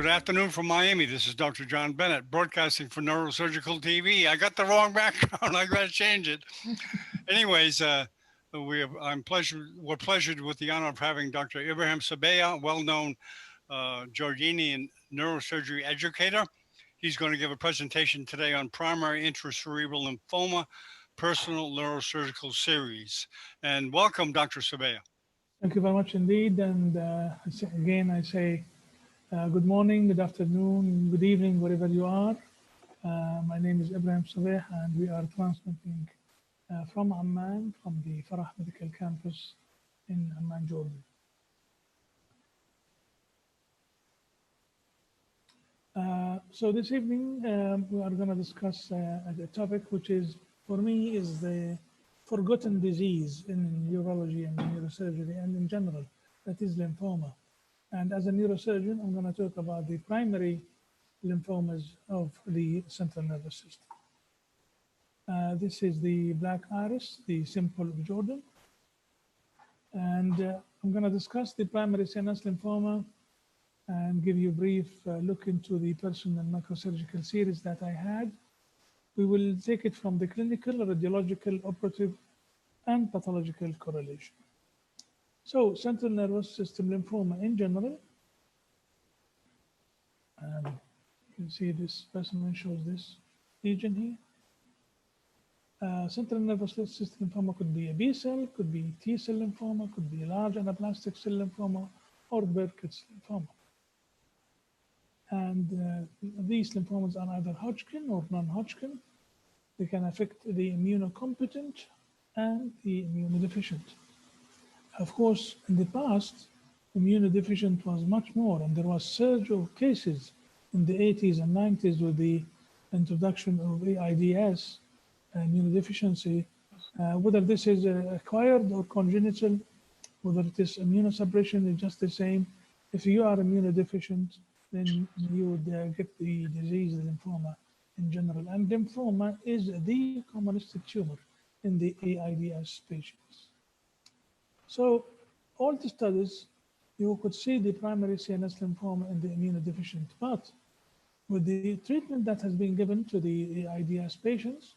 Good afternoon from Miami. This is Dr. John Bennett, broadcasting for Neurosurgical TV. I got the wrong background. I got to change it. Anyways, we're pleasured with the honor of having Dr. Ibrahim Sabaya, well-known Jordanian neurosurgery educator. He's going to give a presentation today on primary intracerebral lymphoma, personal neurosurgical series. And welcome, Dr. Sabaya. Thank you very much indeed. And again, I say good morning, good afternoon, good evening, wherever you are. My name is Ibrahim Sabah, and we are transmitting from Amman, from the Farah Medical Campus in Amman, Jordan. So this evening, we are going to discuss a topic which is, for me, is the forgotten disease in neurology and neurosurgery and in general, that is lymphoma. And as a neurosurgeon, I'm going to talk about the primary lymphomas of the central nervous system. This is the black iris, the symbol of Jordan. And I'm going to discuss the primary CNS lymphoma and give you a brief look into the personal microsurgical series that I had. We will take it from the clinical, radiological, operative, and pathological correlation. So, central nervous system lymphoma in general. You can see this specimen shows this region here. Central nervous system lymphoma could be a B cell, could be T cell lymphoma, could be a large anaplastic cell lymphoma, or Burkitt's lymphoma. And these lymphomas are either Hodgkin or non-Hodgkin. They can affect the immunocompetent and the immunodeficient. Of course, in the past, immunodeficient was much more, and there was surge of cases in the 80s and 90s with the introduction of AIDS, immunodeficiency. Whether this is acquired or congenital, whether it is immunosuppression, is just the same. If you are immunodeficient, then you would get the disease, lymphoma in general. And lymphoma is the commonistic tumor in the AIDS patients. So all the studies, you could see the primary CNS lymphoma in the immunodeficient, but with the treatment that has been given to the AIDS patients,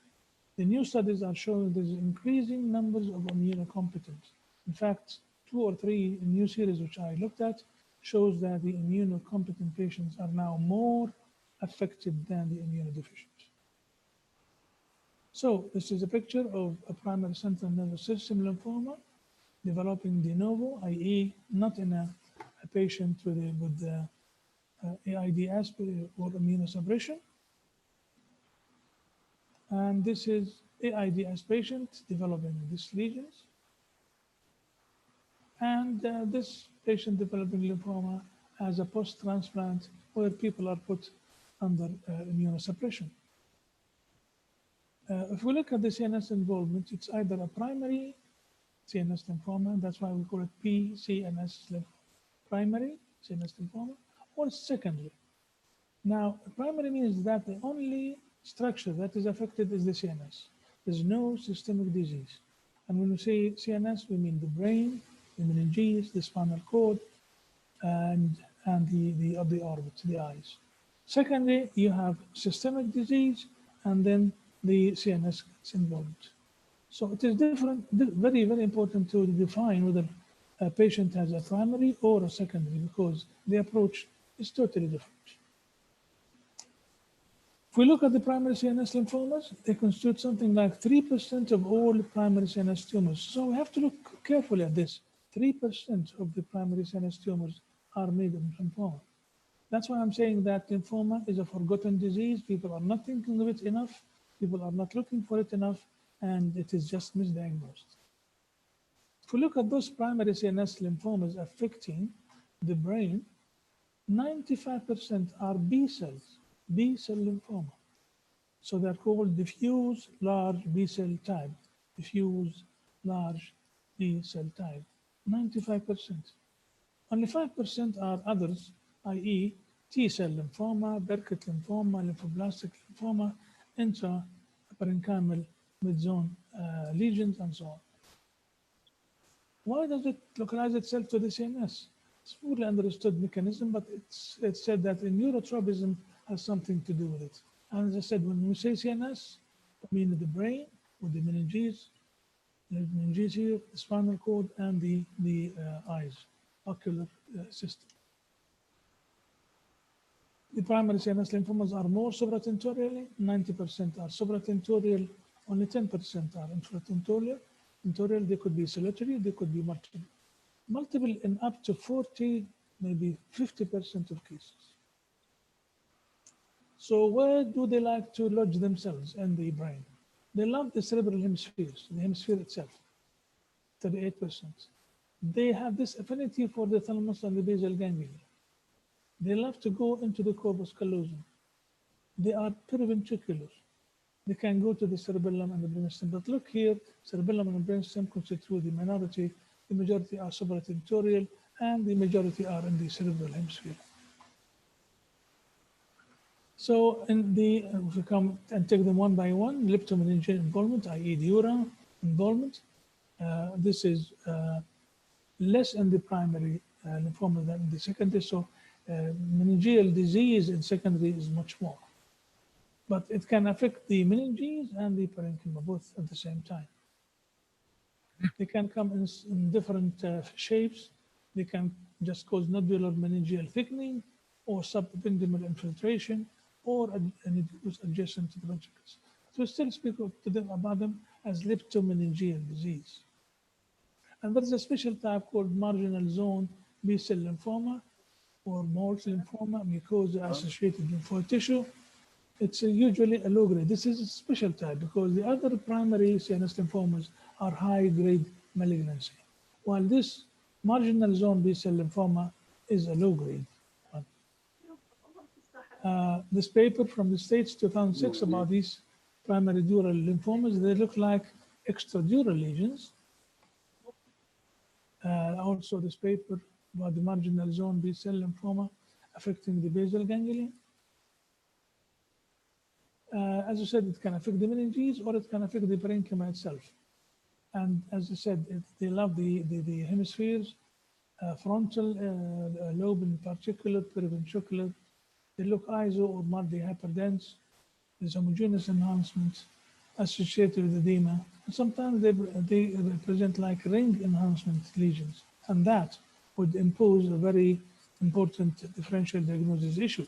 the new studies are showing there's increasing numbers of immunocompetent. In fact, 2 or 3 new series which I looked at shows that the immunocompetent patients are now more affected than the immunodeficient. So this is a picture of a primary central nervous system lymphoma developing de novo, i.e. not in a patient with AIDS or immunosuppression. And this is AIDS patient developing these lesions. And this patient developing lymphoma as a post-transplant where people are put under immunosuppression. If we look at the CNS involvement, it's either a primary CNS lymphoma, that's why we call it PCNS lymphoma, primary CNS lymphoma, or secondary. Now, primary means that the only structure that is affected is the CNS. There's no systemic disease. And when we say CNS, we mean the brain, the meninges, the spinal cord, and the orbit, the eyes. Secondly, you have systemic disease, and then the CNS gets involved. So it is very, very important to define whether a patient has a primary or a secondary, because the approach is totally different. If we look at the primary CNS lymphomas, they constitute something like 3% of all primary CNS tumors. So we have to look carefully at this. 3% of the primary CNS tumors are made of lymphoma. That's why I'm saying that lymphoma is a forgotten disease. People are not thinking of it enough. People are not looking for it enough, and it is just misdiagnosed. If we look at those primary CNS lymphomas affecting the brain, 95% are B cells, B cell lymphoma. So they're called diffuse large B cell type, diffuse large B cell type, 95%. Only 5% are others, i.e. T cell lymphoma, Burkitt lymphoma, lymphoblastic lymphoma, intraparenchymal mid-zone lesions, and so on. Why does it localize itself to the CNS? It's poorly understood mechanism, but it's said that neurotropism has something to do with it. And as I said, when we say CNS, I mean the brain with the meninges here, the spinal cord, and the eyes, ocular system. The primary CNS lymphomas are more supratentorially, 90% are supratentorial, only 10% are infratentorial. They could be solitary, they could be multiple. Multiple in up to 40, maybe 50% of cases. So where do they like to lodge themselves in the brain? They love the cerebral hemispheres, the hemisphere itself, 38%. They have this affinity for the thalamus and the basal ganglia. They love to go into the corpus callosum. They are periventricular. They can go to the cerebellum and the brainstem. But look here, cerebellum and the brainstem constitute the minority. The majority are supratentorial, and the majority are in the cerebral hemisphere. So if we come and take them one by one, leptomeningeal involvement, i.e. dura involvement. This is less in the primary lymphoma than in the secondary. So meningeal disease in secondary is much more. But it can affect the meninges and the parenchyma both at the same time. They can come in different shapes. They can just cause nodular meningeal thickening or subependymal infiltration or adjacent to the ventricles. So we still speak about them as leptomeningeal disease. And there is a special type called marginal zone B-cell lymphoma or Morse lymphoma, mucosa-associated lymphoid tissue. It's usually a low grade. This is a special type because the other primary CNS lymphomas are high-grade malignancy, while this marginal zone B-cell lymphoma is a low-grade one. This paper from the States, 2006, about these primary dural lymphomas, they look like extradural lesions. Also, this paper about the marginal zone B-cell lymphoma affecting the basal ganglia. As I said, it can affect the meninges or it can affect the parenchyma itself. And as I said, they love the hemispheres, frontal lobe in particular, periventricular. They look iso or mildly hyperdense. There's homogeneous enhancement associated with edema. And sometimes they represent like ring enhancement lesions. And that would impose a very important differential diagnosis issue.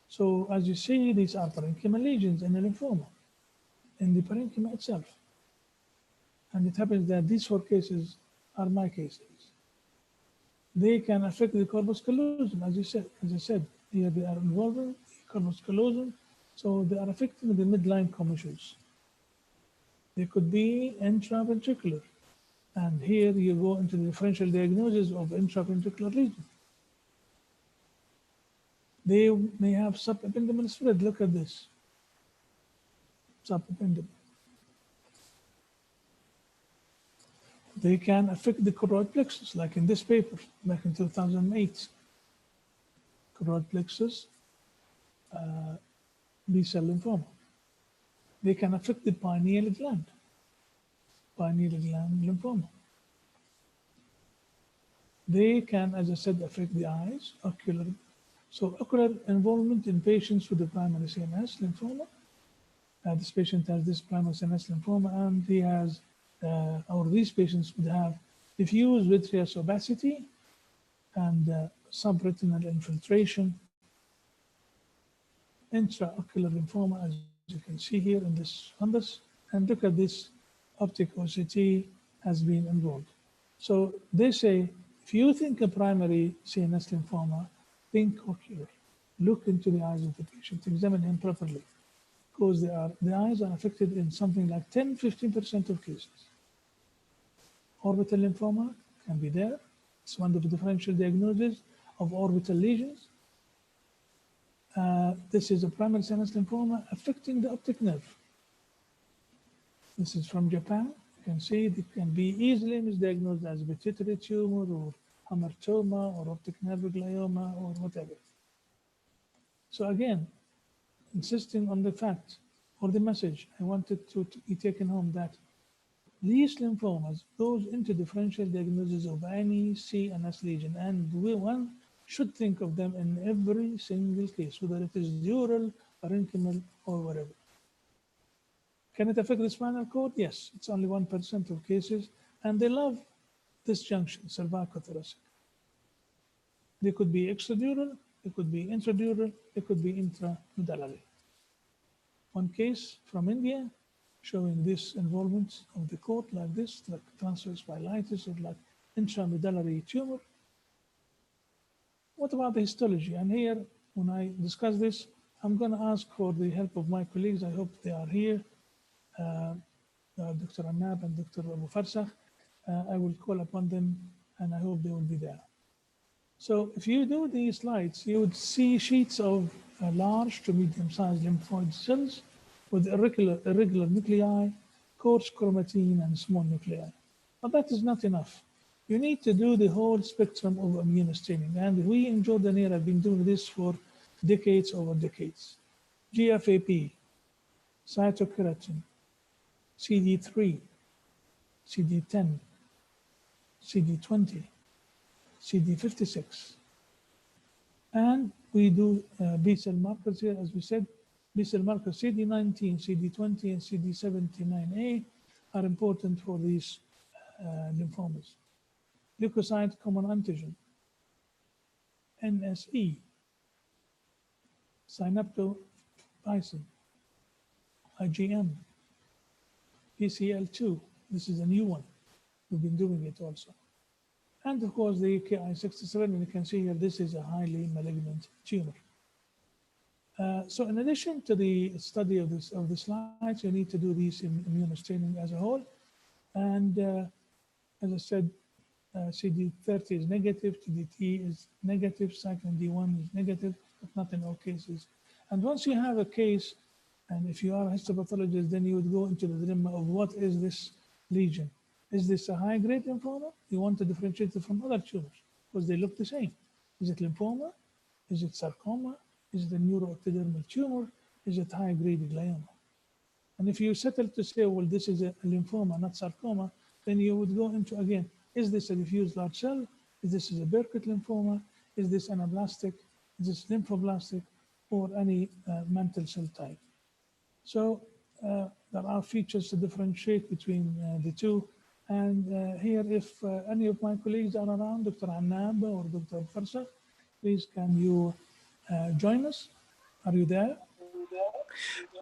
So as you see, these are parenchymal lesions in a lymphoma, in the parenchyma itself. And it happens that these 4 cases are my cases. They can affect the corpus callosum, as I said, here they are involving the corpus callosum, so they are affecting the midline commissures. They could be intraventricular, and here you go into the differential diagnosis of intraventricular lesion. They may have subependymal spread. Look at this. Subependymal. They can affect the choroid plexus, like in this paper, back in 2008. Choroid plexus, B-cell lymphoma. They can affect the pineal gland lymphoma. They can, as I said, affect the eyes, ocular. So ocular involvement in patients with the primary CNS lymphoma. This patient has this primary CNS lymphoma, and he has, or these patients would have diffuse vitreous opacity and subretinal infiltration, intraocular lymphoma, as you can see here in this fundus. And look at this, optic OCT has been involved. So they say, if you think a primary CNS lymphoma, think ocular. Look into the eyes of the patient, examine him properly, because the eyes are affected in something like 10-15% of cases. Orbital lymphoma can be there. It's one of the differential diagnoses of orbital lesions. This is a primary CNS lymphoma affecting the optic nerve. This is from Japan. You can see it can be easily misdiagnosed as pituitary tumor or hamartoma or optic nerve glioma or whatever. So again, insisting on the fact or the message I wanted to be taken home that these lymphomas goes into differential diagnosis of any CNS lesion, and one should think of them in every single case, whether it is dural, parenchymal, or whatever. Can it affect the spinal cord? Yes, it's only 1% of cases, and they love this junction, cervicothoracic. They could be extradural, it could be intradural, it could be intramedullary. One case from India showing this involvement of the cord like this, like transverse myelitis or like intramedullary tumor. What about the histology? And here, when I discuss this, I'm going to ask for the help of my colleagues. I hope they are here, Dr. Annab and Dr. Abu Farsakh. I will call upon them, and I hope they will be there. So if you do these slides, you would see sheets of large to medium-sized lymphoid cells with irregular nuclei, coarse chromatin, and small nuclei. But that is not enough. You need to do the whole spectrum of immunostaining. And we in Jordan here have been doing this for decades over decades. GFAP, cytokeratin, CD3, CD10, CD20, CD56. And we do B-cell markers here, as we said. B-cell markers CD19, CD20, and CD79A are important for these lymphomas. Leukocyte common antigen, NSE, synaptophysin, IgM, BCL2. This is a new one. We've been doing it also. And of course, the Ki67, and you can see here, this is a highly malignant tumor. So in addition to the study of the slides, you need to do these immunostaining as a whole. And as I said, CD30 is negative, TDT is negative, cyclin D1 is negative, but not in all cases. And once you have a case, and if you are a histopathologist, then you would go into the dilemma of what is this lesion? Is this a high-grade lymphoma? You want to differentiate it from other tumors because they look the same. Is it lymphoma? Is it sarcoma? Is it a neuroectodermal tumor? Is it high-grade glioma? And if you settle to say, well, this is a lymphoma, not sarcoma, then you would go into, again, is this a diffuse large cell? Is this a Burkitt lymphoma? Is this anaplastic? Is this lymphoblastic? Or any mantle cell type? So there are features to differentiate between the two. And here, if any of my colleagues are around, Dr. Annab or Dr. Farsakh, please can you join us? Are you there?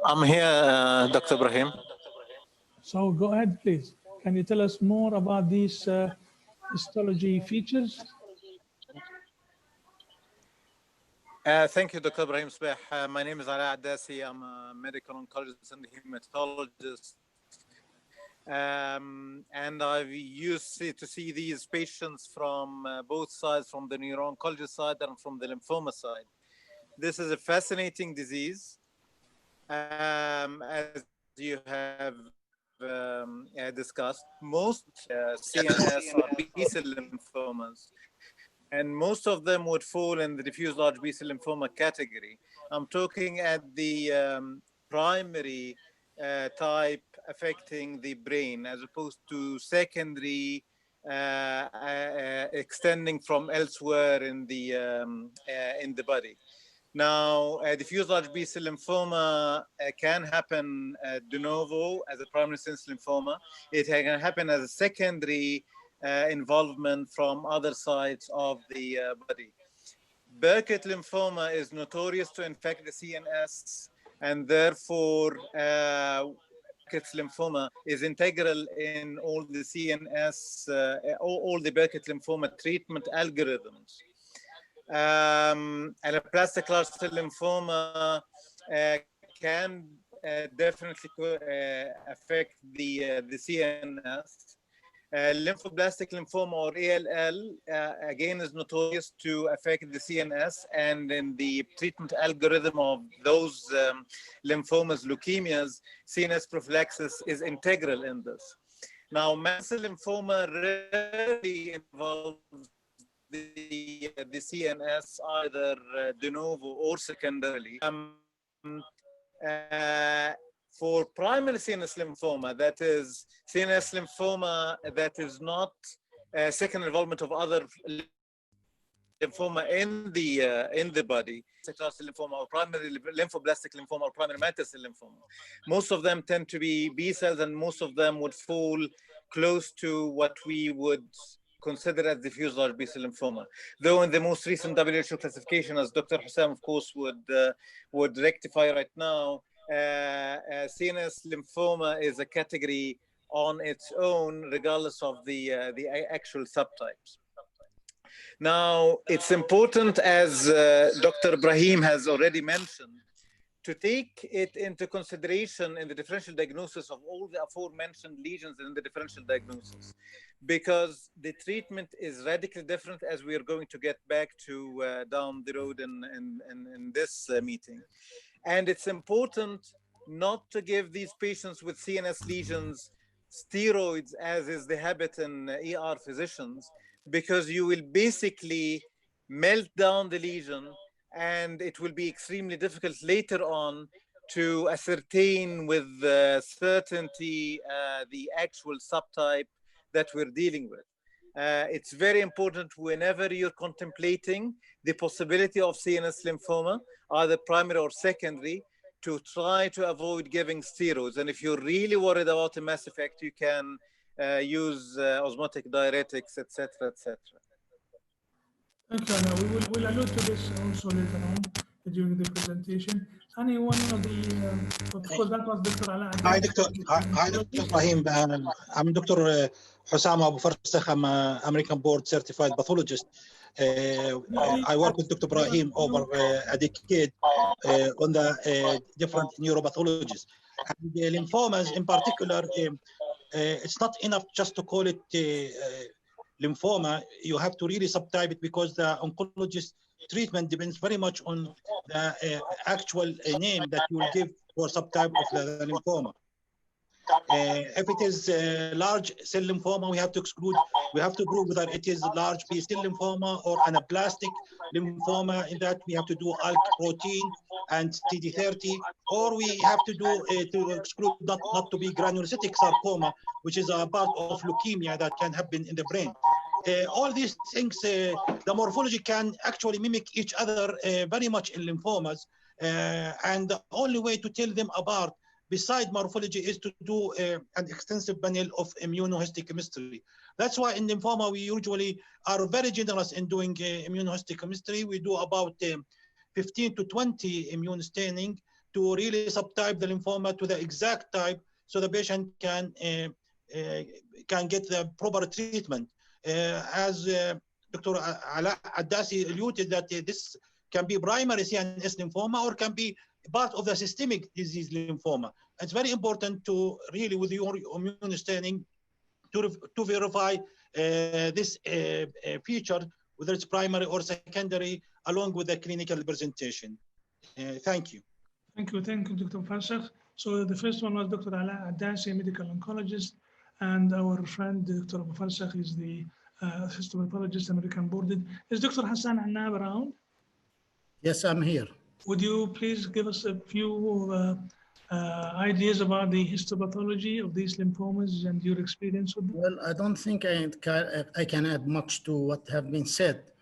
I'm here, Dr. Ibrahim. So go ahead, please. Can you tell us more about these histology features? Thank you, Dr. Ibrahim Sbeh. My name is Ala Addasi. I'm a medical oncologist and hematologist. And I've used to see these patients from both sides, from the neuro-oncology side and from the lymphoma side. This is a fascinating disease. As you have discussed, most CNS are B-cell lymphomas, and most of them would fall in the diffuse large B-cell lymphoma category. I'm talking at the primary type affecting the brain, as opposed to secondary extending from elsewhere in the body. Now, diffuse large B-cell lymphoma can happen de novo as a primary sense lymphoma. It can happen as a secondary involvement from other sides of the body. Burkitt lymphoma is notorious to infect the CNS, and therefore Burkitt's lymphoma is integral in all the CNS, all the Burkitt lymphoma treatment algorithms. Anaplastic large cell lymphoma can definitely affect the CNS. Lymphoblastic lymphoma, or ALL, again is notorious to affect the CNS, and in the treatment algorithm of those lymphomas, leukemias, CNS prophylaxis is integral in this. Now, mantle cell lymphoma rarely involves the CNS either de novo or secondarily. For primary CNS lymphoma, that is CNS lymphoma that is not second involvement of other lymphoma in the body, Sclerosis lymphoma or primary lymphoblastic lymphoma or primary mantle cell lymphoma. Most of them tend to be B cells, and most of them would fall close to what we would consider as diffuse large B-cell lymphoma. Though in the most recent WHO classification, as Dr. Hussam, of course, would rectify right now, CNS lymphoma is a category on its own, regardless of the actual subtypes. Now, it's important, as Dr. Ibrahim has already mentioned, to take it into consideration in the differential diagnosis of all the aforementioned lesions in the differential diagnosis, because the treatment is radically different, as we are going to get back to down the road in this meeting. And it's important not to give these patients with CNS lesions steroids, as is the habit in ER physicians, because you will basically melt down the lesion, and it will be extremely difficult later on to ascertain with certainty the actual subtype that we're dealing with. It's very important whenever you're contemplating the possibility of CNS lymphoma, either primary or secondary, to try to avoid giving steroids. And if you're really worried about a mass effect, you can use osmotic diuretics, etc., etc. Okay, now we'll allude to this also later on during the presentation. Any one of the, of course, that was Dr. Ala. Hi, Dr. Ibrahim. I'm Dr. Hussam Abu Farsakh. I'm an American board certified pathologist. I work with Dr. Ibrahim over a decade on the different neuropathologies. And the lymphomas in particular, it's not enough just to call it lymphoma. You have to really subtype it, because the oncologist treatment depends very much on the actual name that you will give for subtype of the lymphoma. If it is large cell lymphoma, we have to exclude, we have to prove whether it is large B-cell lymphoma or anaplastic lymphoma. In that, we have to do ALK protein and CD30, or we have to do to exclude not to be granulocytic sarcoma, which is a part of leukemia that can happen in the brain. All these things, the morphology can actually mimic each other very much in lymphomas, and the only way to tell them apart beside morphology is to do an extensive panel of immunohistochemistry. That's why in lymphoma we usually are very generous in doing immunohistochemistry. We do about 15 to 20 immune staining to really subtype the lymphoma to the exact type, so the patient can get the proper treatment. As Dr. Ala Addasi alluded, that this can be primary CNS lymphoma or can be part of the systemic disease lymphoma. It's very important to really, with your immune staining, to verify this feature, whether it's primary or secondary, along with the clinical presentation. Thank you. Thank you, Dr. Farsakh. So the first one was Dr. Ala Addasi, medical oncologist, and our friend Dr. Abu Farsakh is the histopathologist, American boarded. Is Dr. Hassan Annab around? Yes, I'm here. Would you please give us a few ideas about the histopathology of these lymphomas and your experience with them? Well, I don't think I can add much to what have been said.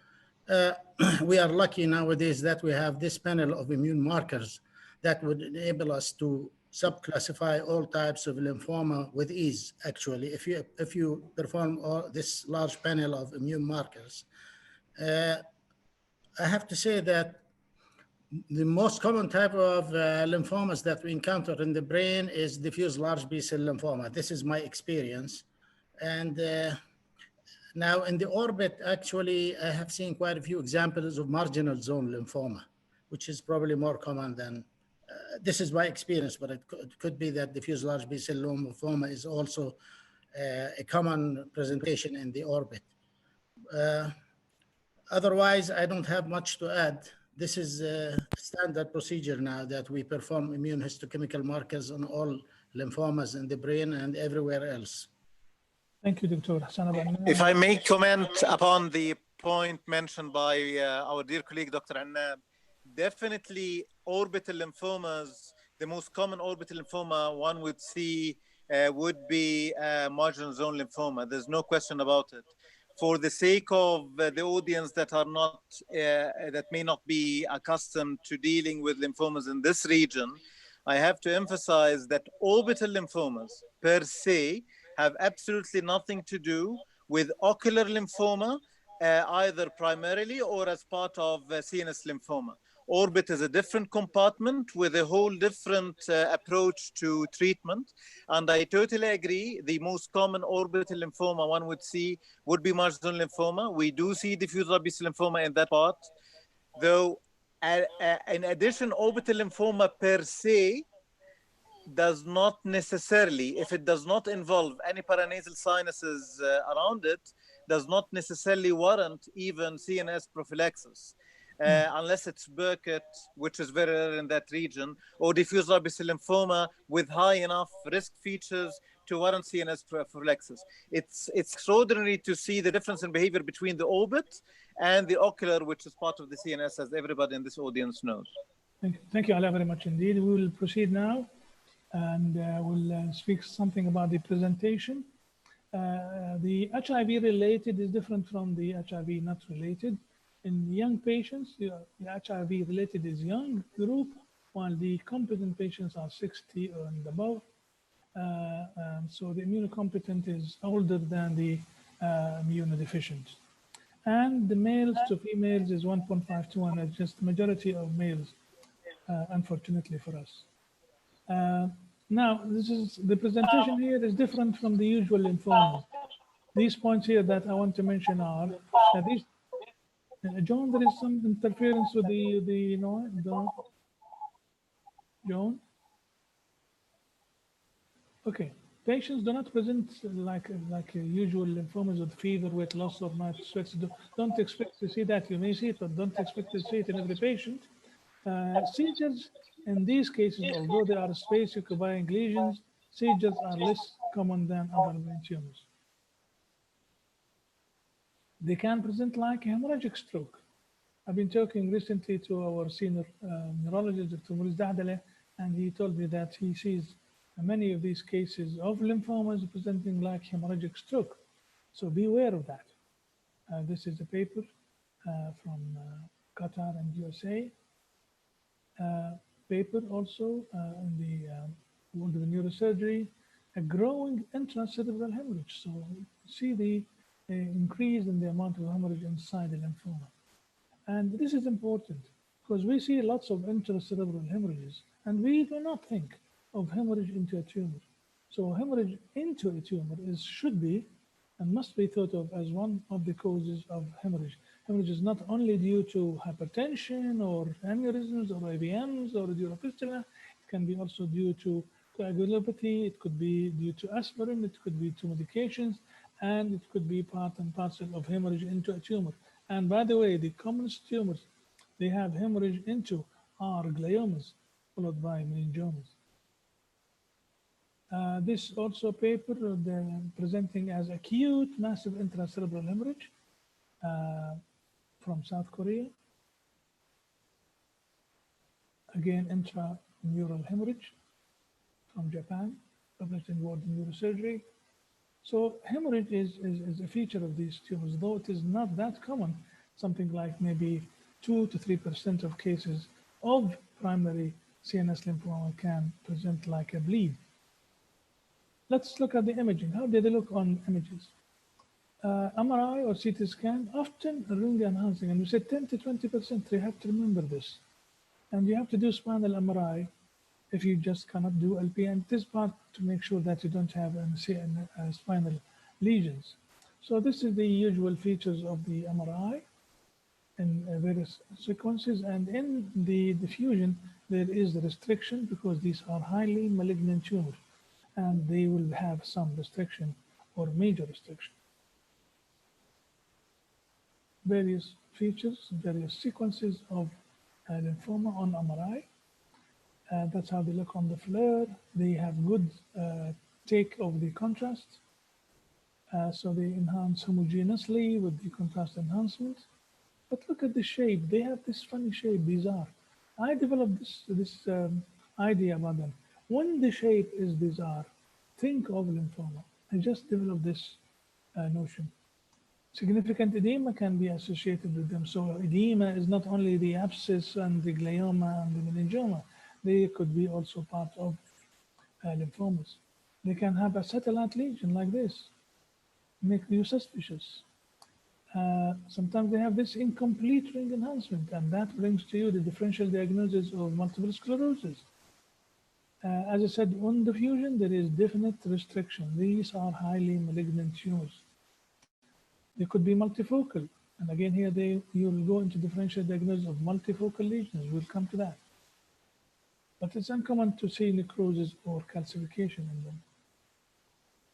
We are lucky nowadays that we have this panel of immune markers that would enable us to subclassify all types of lymphoma with ease. Actually, if you perform this large panel of immune markers, I have to say that the most common type of lymphomas that we encounter in the brain is diffuse large B-cell lymphoma. This is my experience. And now in the orbit, actually, I have seen quite a few examples of marginal zone lymphoma, which is probably more common than, this is my experience, but it could be that diffuse large B-cell lymphoma is also a common presentation in the orbit. Otherwise, I don't have much to add. This is a standard procedure now that we perform immunohistochemical markers on all lymphomas in the brain and everywhere else. Thank you, Dr. Hassan. If I may comment upon the point mentioned by our dear colleague, Dr. Annab, definitely orbital lymphomas, the most common orbital lymphoma one would see would be marginal zone lymphoma. There's no question about it. For the sake of the audience that are not, that may not be accustomed to dealing with lymphomas in this region, I have to emphasize that orbital lymphomas per se have absolutely nothing to do with ocular lymphoma, either primarily or as part of CNS lymphoma. Orbit is a different compartment with a whole different approach to treatment. And I totally agree. The most common orbital lymphoma one would see would be marginal lymphoma. We do see diffuse large B-cell lymphoma in that part. Though, in addition, orbital lymphoma per se does not necessarily, if it does not involve any paranasal sinuses around it, does not necessarily warrant even CNS prophylaxis. Unless it's Burkitt, which is very rare in that region, or diffuse large B-cell lymphoma with high enough risk features to warrant CNS prophylaxis. It's extraordinary to see the difference in behavior between the orbit and the ocular, which is part of the CNS, as everybody in this audience knows. Thank you, Ala, very much indeed. We will proceed now, and we'll speak something about the presentation. The HIV related is different from the HIV not related. In young patients, the HIV related is young group, while the competent patients are 60 and above. So the immunocompetent is older than the immunodeficient. And the males to females is 1.5 to 1, it's just the majority of males, unfortunately for us. Now, this is the presentation here is different from the usual lymphomas. These points here that I want to mention are that these. John, there is some interference with the noise. John. Okay. Patients do not present like usual lymphomas with fever, weight loss, or night sweats. Don't expect to see that. You may see it, but don't expect to see it in every patient. Seizures in these cases, although they are space-occupying lesions, seizures are less common than other brain tumors. They can present like hemorrhagic stroke. I've been talking recently to our senior neurologist, Dr. Maurice Dahdaleh, and he told me that he sees many of these cases of lymphomas presenting like hemorrhagic stroke. So beware of that. This is a paper from Qatar and USA. Paper also in the world of neurosurgery, a growing intracerebral hemorrhage. So see the increase in the amount of hemorrhage inside the lymphoma. And this is important because we see lots of intracerebral hemorrhages and we do not think of hemorrhage into a tumor. So hemorrhage into a tumor should be and must be thought of as one of the causes of hemorrhage. Hemorrhage is not only due to hypertension or aneurysms or IVMs or duropistula, it can be also due to coagulopathy, it could be due to aspirin, it could be to medications, and it could be part and parcel of hemorrhage into a tumor. And by the way, the commonest tumors they have hemorrhage into are gliomas, followed by meningiomas. This also paper presenting as acute massive intracerebral hemorrhage from South Korea. Again, intramural hemorrhage from Japan, published in World Neurosurgery. So hemorrhage is a feature of these tumors, though it is not that common, something like maybe 2 to 3% of cases of primary CNS lymphoma can present like a bleed. Let's look at the imaging. How do they look on images? MRI or CT scan, often ring enhancing, and we said 10 to 20%, you have to remember this. And you have to do spinal MRI if you just cannot do LP, and this part to make sure that you don't have spinal lesions. So this is the usual features of the MRI in various sequences, and in the diffusion, there is the restriction because these are highly malignant tumors, and they will have some restriction or major restriction. Various features, various sequences of lymphoma on MRI. That's how they look on the FLAIR. They have good take of the contrast. So they enhance homogeneously with the contrast enhancement. But look at the shape. They have this funny shape, bizarre. I developed this idea about them. When the shape is bizarre, think of lymphoma. I just developed this notion. Significant edema can be associated with them. So edema is not only the abscess and the glioma and the meningioma, they could be also part of lymphomas. They can have a satellite lesion like this, make you suspicious. Sometimes they have this incomplete ring enhancement, and that brings to you the differential diagnosis of multiple sclerosis. As I said, on diffusion, there is definite restriction. These are highly malignant tumors. They could be multifocal. And again, here you'll go into differential diagnosis of multifocal lesions. We'll come to that. But it's uncommon to see necrosis or calcification in them.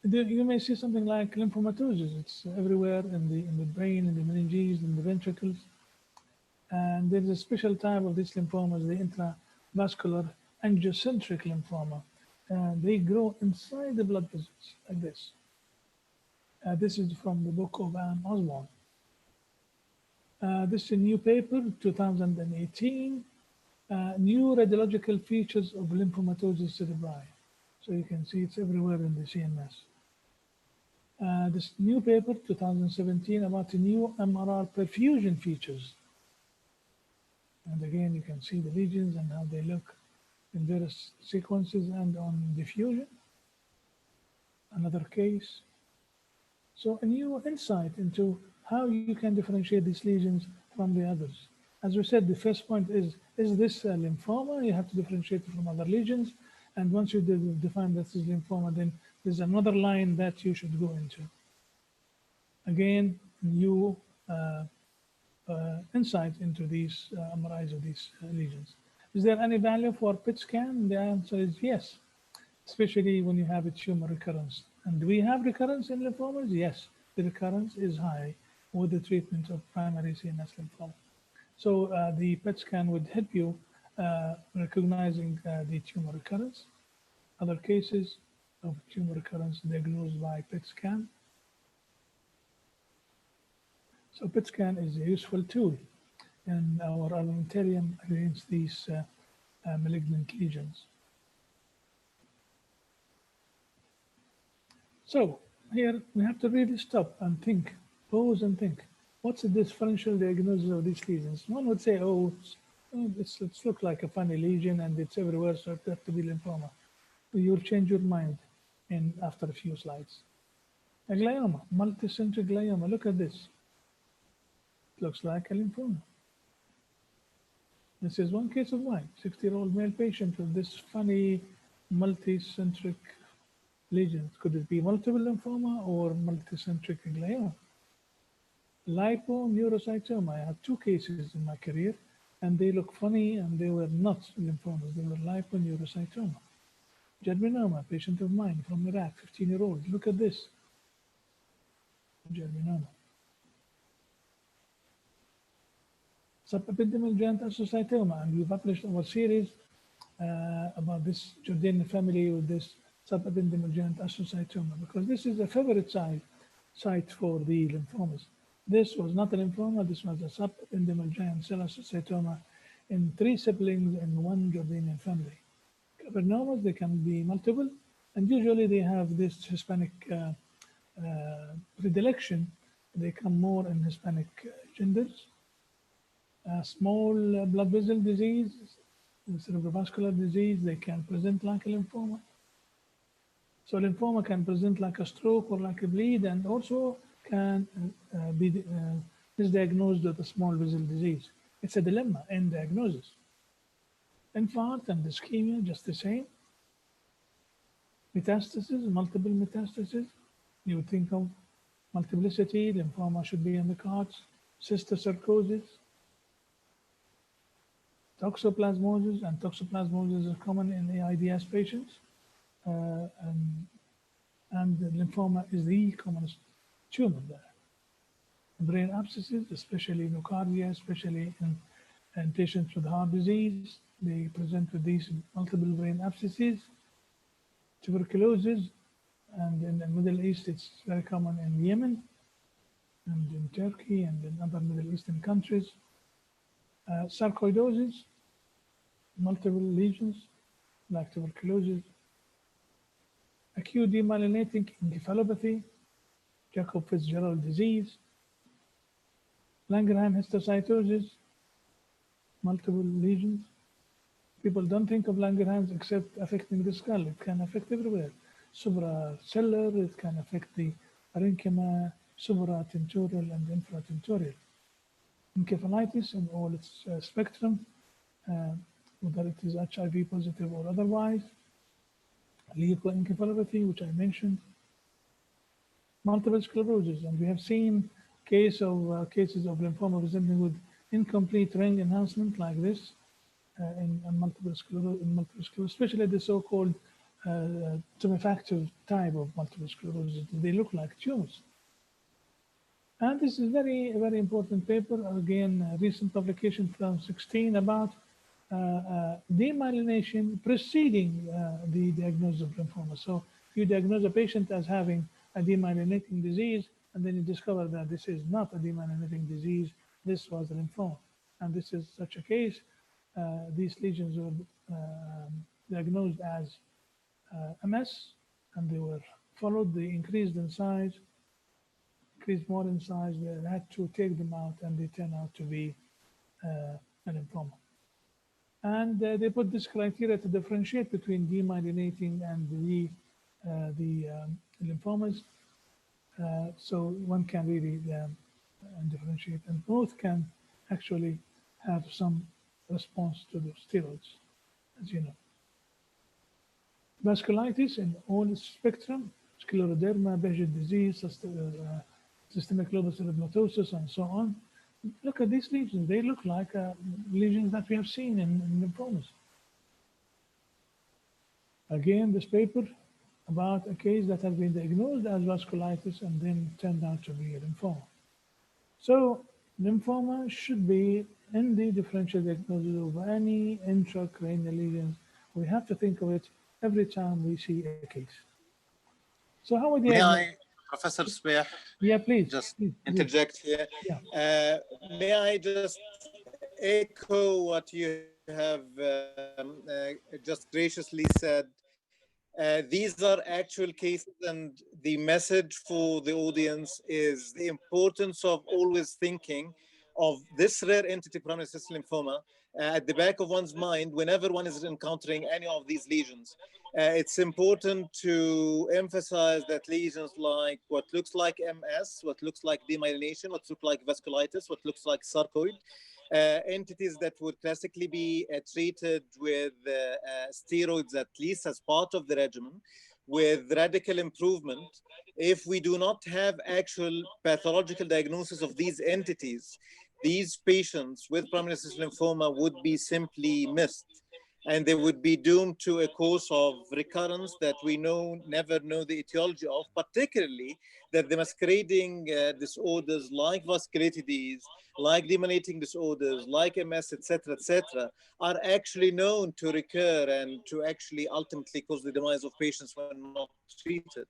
You may see something like lymphomatosis. It's everywhere in the brain, in the meninges, in the ventricles. And there's a special type of this lymphoma, the intravascular angiocentric lymphoma. They grow inside the blood vessels like this. This is from the book of Anne Osborne. This is a new paper, 2018, new radiological features of lymphomatosis cerebri. So you can see it's everywhere in the CNS. This new paper, 2017, about the new MRR perfusion features. And again, you can see the lesions and how they look in various sequences and on diffusion. Another case. So a new insight into how you can differentiate these lesions from the others. As we said, the first point is this a lymphoma? You have to differentiate it from other lesions. And once you define this is lymphoma, then there's another line that you should go into. Again, new insight into these MRIs of these lesions. Is there any value for PET scan? The answer is yes, especially when you have a tumor recurrence. And do we have recurrence in lymphomas? Yes, the recurrence is high with the treatment of primary CNS lymphoma. So the PET scan would help you recognizing the tumor recurrence. Other cases of tumor recurrence diagnosed by PET scan. So PET scan is a useful tool in our armamentarium against these malignant lesions. So here we have to really stop and think, pause and think. What's the differential diagnosis of these lesions? One would say, oh, it's look like a funny lesion and it's everywhere, so it has to be lymphoma. You'll change your mind after a few slides. A glioma, multicentric glioma, look at this. It looks like a lymphoma. This is one case of mine, 60-year-old male patient with this funny multicentric lesions. Could it be multiple lymphoma or multicentric glioma? Liponeurocytoma. I had 2 cases in my career, and they look funny, and they were not lymphomas. They were liponeurocytoma. Germinoma, patient of mine from Iraq, 15-year-old. Look at this. Germinoma. Subependymal giant astrocytoma, and we published our series about this Jordanian family with this subependymal giant astrocytoma, because this is a favorite site for the lymphomas. This was not a lymphoma, this was a subependymal giant cell astrocytoma in 3 siblings in 1 Jordanian family. Cavernomas, they can be multiple, and usually they have this Hispanic predilection. They come more in Hispanic genders. Small blood vessel disease, cerebrovascular disease, they can present like a lymphoma. So lymphoma can present like a stroke or like a bleed, and also can be misdiagnosed with a small vessel disease. It's a dilemma in diagnosis. Infarct and ischemia, just the same. Metastasis, multiple metastasis. You would think of multiplicity, lymphoma should be in the cards. Cysticercosis. Toxoplasmosis, and toxoplasmosis is common in AIDS patients. And the lymphoma is the commonest tumor there. Brain abscesses, especially nocardia, especially in patients with heart disease, they present with these multiple brain abscesses. Tuberculosis, and in the Middle East, it's very common in Yemen and in Turkey and in other Middle Eastern countries. Sarcoidosis, multiple lesions. like tuberculosis, acute demyelinating encephalopathy, Jacob-Fitzgerald disease, Langerhans histocytosis, multiple lesions. People don't think of Langerhans except affecting the skull. It can affect everywhere. Supracellular, it can affect the parenchyma, supratentorial and infratentorial. Encephalitis in all its spectrum, whether it is HIV positive or otherwise. Leukoencephalopathy, which I mentioned. Multiple sclerosis, and we have seen cases of lymphoma presenting with incomplete ring enhancement like this in multiple sclerosis, especially the so-called tumefactive type of multiple sclerosis. They look like tumors. And this is very, very important paper, again, a recent publication 2016 about demyelination preceding the diagnosis of lymphoma. So you diagnose a patient as having a demyelinating disease, and then you discover that this is not a demyelinating disease, this was a lymphoma. And this is such a case. These lesions were diagnosed as MS, and they were followed, they increased in size, increased more in size, they had to take them out, and they turned out to be a lymphoma. And they put this criteria to differentiate between demyelinating and the lymphomas. So one can really differentiate, and both can actually have some response to the steroids, as you know. Vasculitis in all spectrum, scleroderma, Behçet disease, systemic lupus erythematosus, and so on. Look at these lesions. They look like lesions that we have seen in lymphomas. Again, this paper about a case that has been diagnosed as vasculitis and then turned out to be a lymphoma. So lymphoma should be in the differential diagnosis of any intracranial lesions. We have to think of it every time we see a case. So how would you... May I, Professor Sbeh, yeah, please, just please, interject here? Yeah. May I just echo what you have just graciously said? These are actual cases, and the message for the audience is the importance of always thinking of this rare entity, primary cystic lymphoma, at the back of one's mind whenever one is encountering any of these lesions. It's important to emphasize that lesions like what looks like MS, what looks like demyelination, what looks like vasculitis, what looks like sarcoid, entities that would classically be treated with steroids, at least as part of the regimen, with radical improvement. If we do not have actual pathological diagnosis of these entities, these patients with primary cystic lymphoma would be simply missed, and they would be doomed to a course of recurrence that we never know the etiology of, particularly that the masquerading disorders like vasculitides, like demyelinating disorders, like MS, etc., are actually known to recur and to actually ultimately cause the demise of patients when not treated.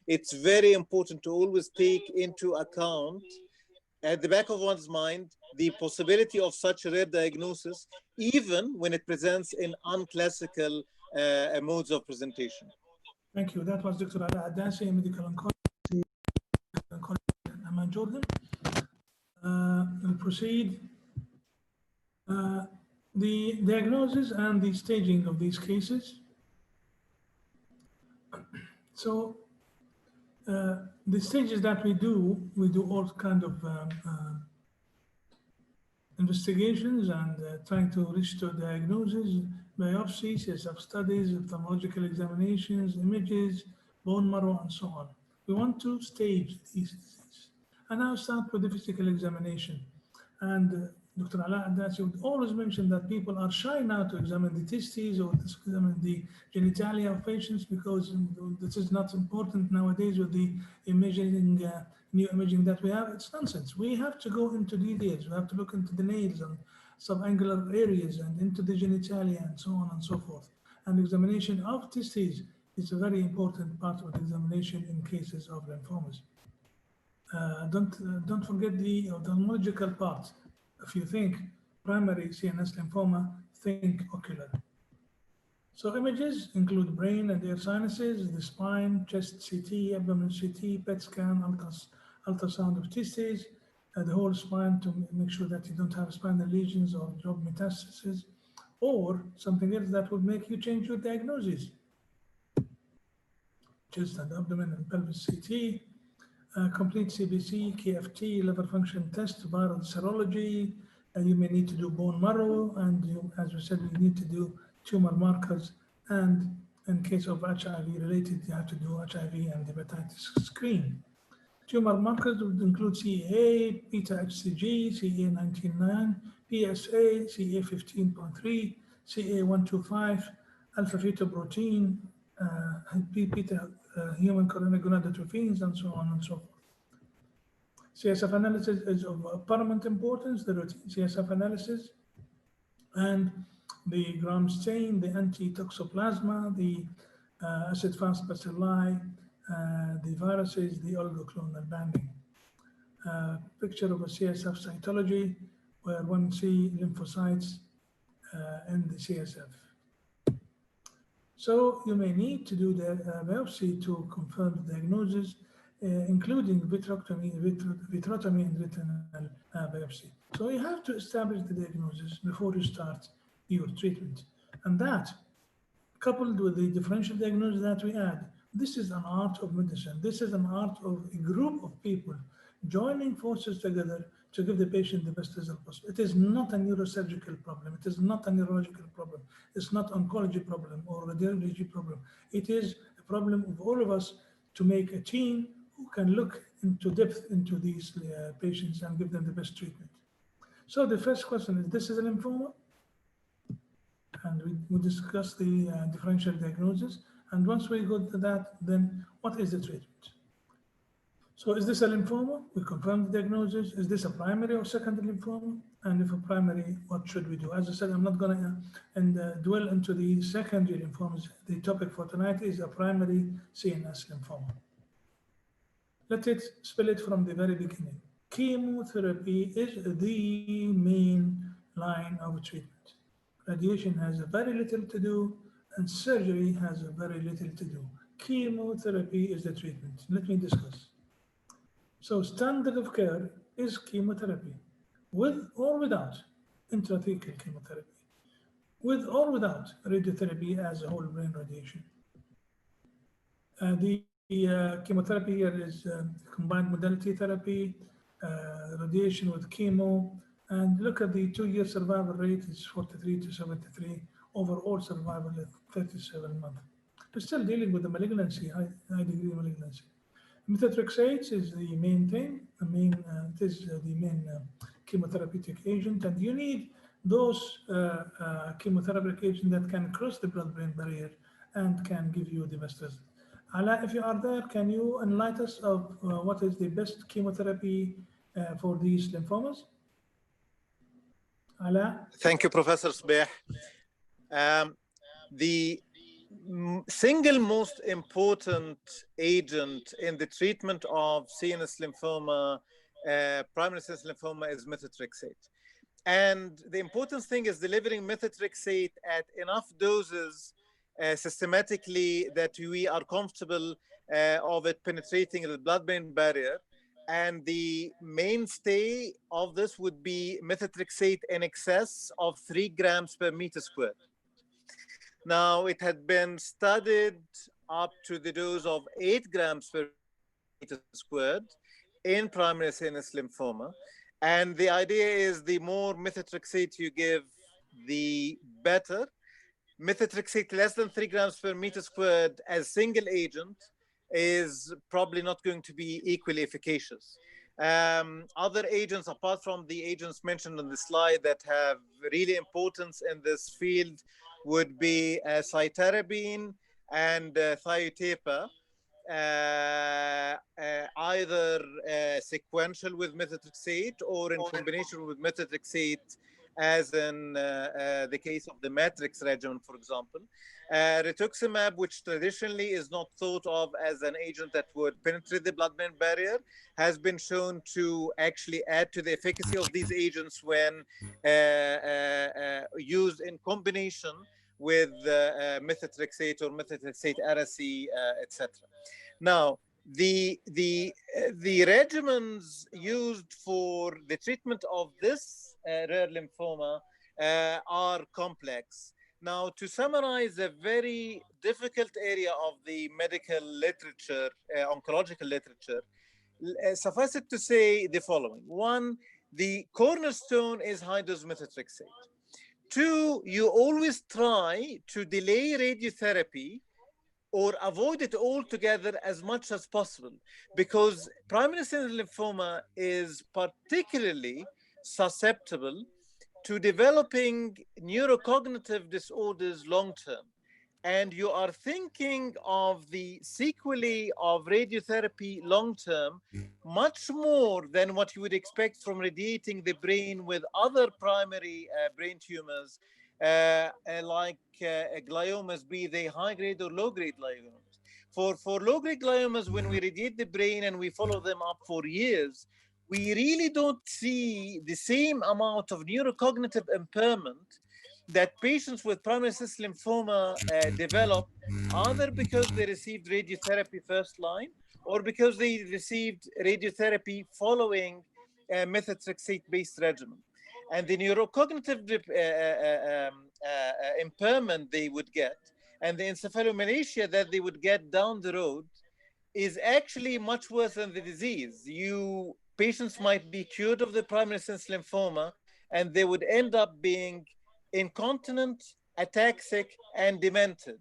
It's very important to always take into account at the back of one's mind the possibility of such a rare diagnosis, even when it presents in unclassical modes of presentation. Thank you. That was Dr. Ala Addasi, medical oncologist in Amman, Jordan. We'll proceed. The diagnosis and the staging of these cases. So the stages that we do all kind of investigations and trying to reach to diagnosis, biopsies, CSF studies, ophthalmological examinations, images, bone marrow, and so on. We want to stage these diseases. And now start with the physical examination. And Dr. Ala Addasi would always mention that people are shy now to examine the testes or to examine the genitalia of patients because this is not important nowadays with the imaging, new imaging that we have. It's nonsense. We have to go into details. We have to look into the nails and subangular areas and into the genitalia and so on and so forth. And examination of testes is a very important part of the examination in cases of lymphomas. Don't forget the ophthalmological part. If you think primary CNS lymphoma, think ocular. So images include brain and ear sinuses, the spine, chest CT, abdomen CT, PET scan, ultrasound of testes, the whole spine to make sure that you don't have spinal lesions or job metastasis, or something else that would make you change your diagnosis. Chest and abdomen and pelvis CT, complete CBC, KFT, liver function test, viral serology, and you may need to do bone marrow, and you, as we said, you need to do tumor markers, and in case of HIV related, you have to do HIV and hepatitis screen. Tumor markers would include CEA, beta HCG, CA19-9, PSA, CA15.3, CA125, alpha-fetoprotein, beta human coronary gonadotrophins, and so on and so forth. CSF analysis is of paramount importance, the routine CSF analysis, and the gram stain, the anti-toxoplasma, the acid-fast bacilli, the viruses, the oligoclonal banding. Picture of a CSF cytology where one see lymphocytes in the CSF. So you may need to do the biopsy to confirm the diagnosis, including vitrectomy and retinal biopsy. So you have to establish the diagnosis before you start your treatment. And that, coupled with the differential diagnosis that we add, this is an art of medicine. This is an art of a group of people joining forces together to give the patient the best result possible. It is not a neurosurgical problem. It is not a neurological problem. It's not oncology problem or radiology problem. It is a problem of all of us to make a team who can look into depth into these patients and give them the best treatment. So the first question is, this is a lymphoma? And we discuss the differential diagnosis. And once we go to that, then what is the treatment? So is this a lymphoma? We confirm the diagnosis. Is this a primary or secondary lymphoma? And if a primary, what should we do? As I said, I'm not going to dwell into the secondary lymphomas. The topic for tonight is a primary CNS lymphoma. Let's spell it from the very beginning. Chemotherapy is the main line of treatment. Radiation has very little to do, and surgery has very little to do. Chemotherapy is the treatment. Let me discuss. So standard of care is chemotherapy, with or without intrathecal chemotherapy, with or without radiotherapy as a whole brain radiation. The chemotherapy here is combined modality therapy, radiation with chemo, and look at the 2-year survival rate is 43 to 73, overall survival is 37 months. We're still dealing with the malignancy, high degree malignancy. Methotrexate is the main thing, it is the main chemotherapeutic agent, and you need those chemotherapeutic agents that can cross the blood-brain barrier and can give you the best result. Ala, if you are there, can you enlighten us of what is the best chemotherapy for these lymphomas? Ala? Thank you, Professor Sbeh. The single most important agent in the treatment of CNS lymphoma, primary CNS lymphoma, is methotrexate. And the important thing is delivering methotrexate at enough doses systematically that we are comfortable of it penetrating the blood-brain barrier. And the mainstay of this would be methotrexate in excess of 3 grams per meter squared. Now, it had been studied up to the dose of 8 grams per meter squared in primary CNS lymphoma. And the idea is the more methotrexate you give, the better. Methotrexate less than 3 grams per meter squared as single agent is probably not going to be equally efficacious. Other agents, apart from the agents mentioned on the slide that have really importance in this field, would be cytarabine and thiotepa, either sequential with methotrexate or in combination with methotrexate, as in the case of the matrix regimen, for example. Rituximab, which traditionally is not thought of as an agent that would penetrate the blood-brain barrier, has been shown to actually add to the efficacy of these agents when used in combination with methotrexate or methotrexate Aracy, etc. Now, the regimens used for the treatment of this rare lymphoma are complex. Now, to summarize a very difficult area of the medical literature, oncological literature, suffice it to say the following. One, the cornerstone is high-dose methotrexate. Two, you always try to delay radiotherapy or avoid it altogether as much as possible, because primary CNS lymphoma is particularly susceptible to developing neurocognitive disorders long-term. And you are thinking of the sequelae of radiotherapy long-term much more than what you would expect from radiating the brain with other primary brain tumors, like gliomas, be they high-grade or low-grade gliomas. For low-grade gliomas, when we radiate the brain and we follow them up for years, we really don't see the same amount of neurocognitive impairment that patients with primary CNS lymphoma develop, either because they received radiotherapy first line or because they received radiotherapy following a methotrexate-based regimen. And the neurocognitive impairment they would get and the encephalomalacia that they would get down the road is actually much worse than the disease. Patients might be cured of the primary CNS lymphoma, and they would end up being incontinent, ataxic, and demented.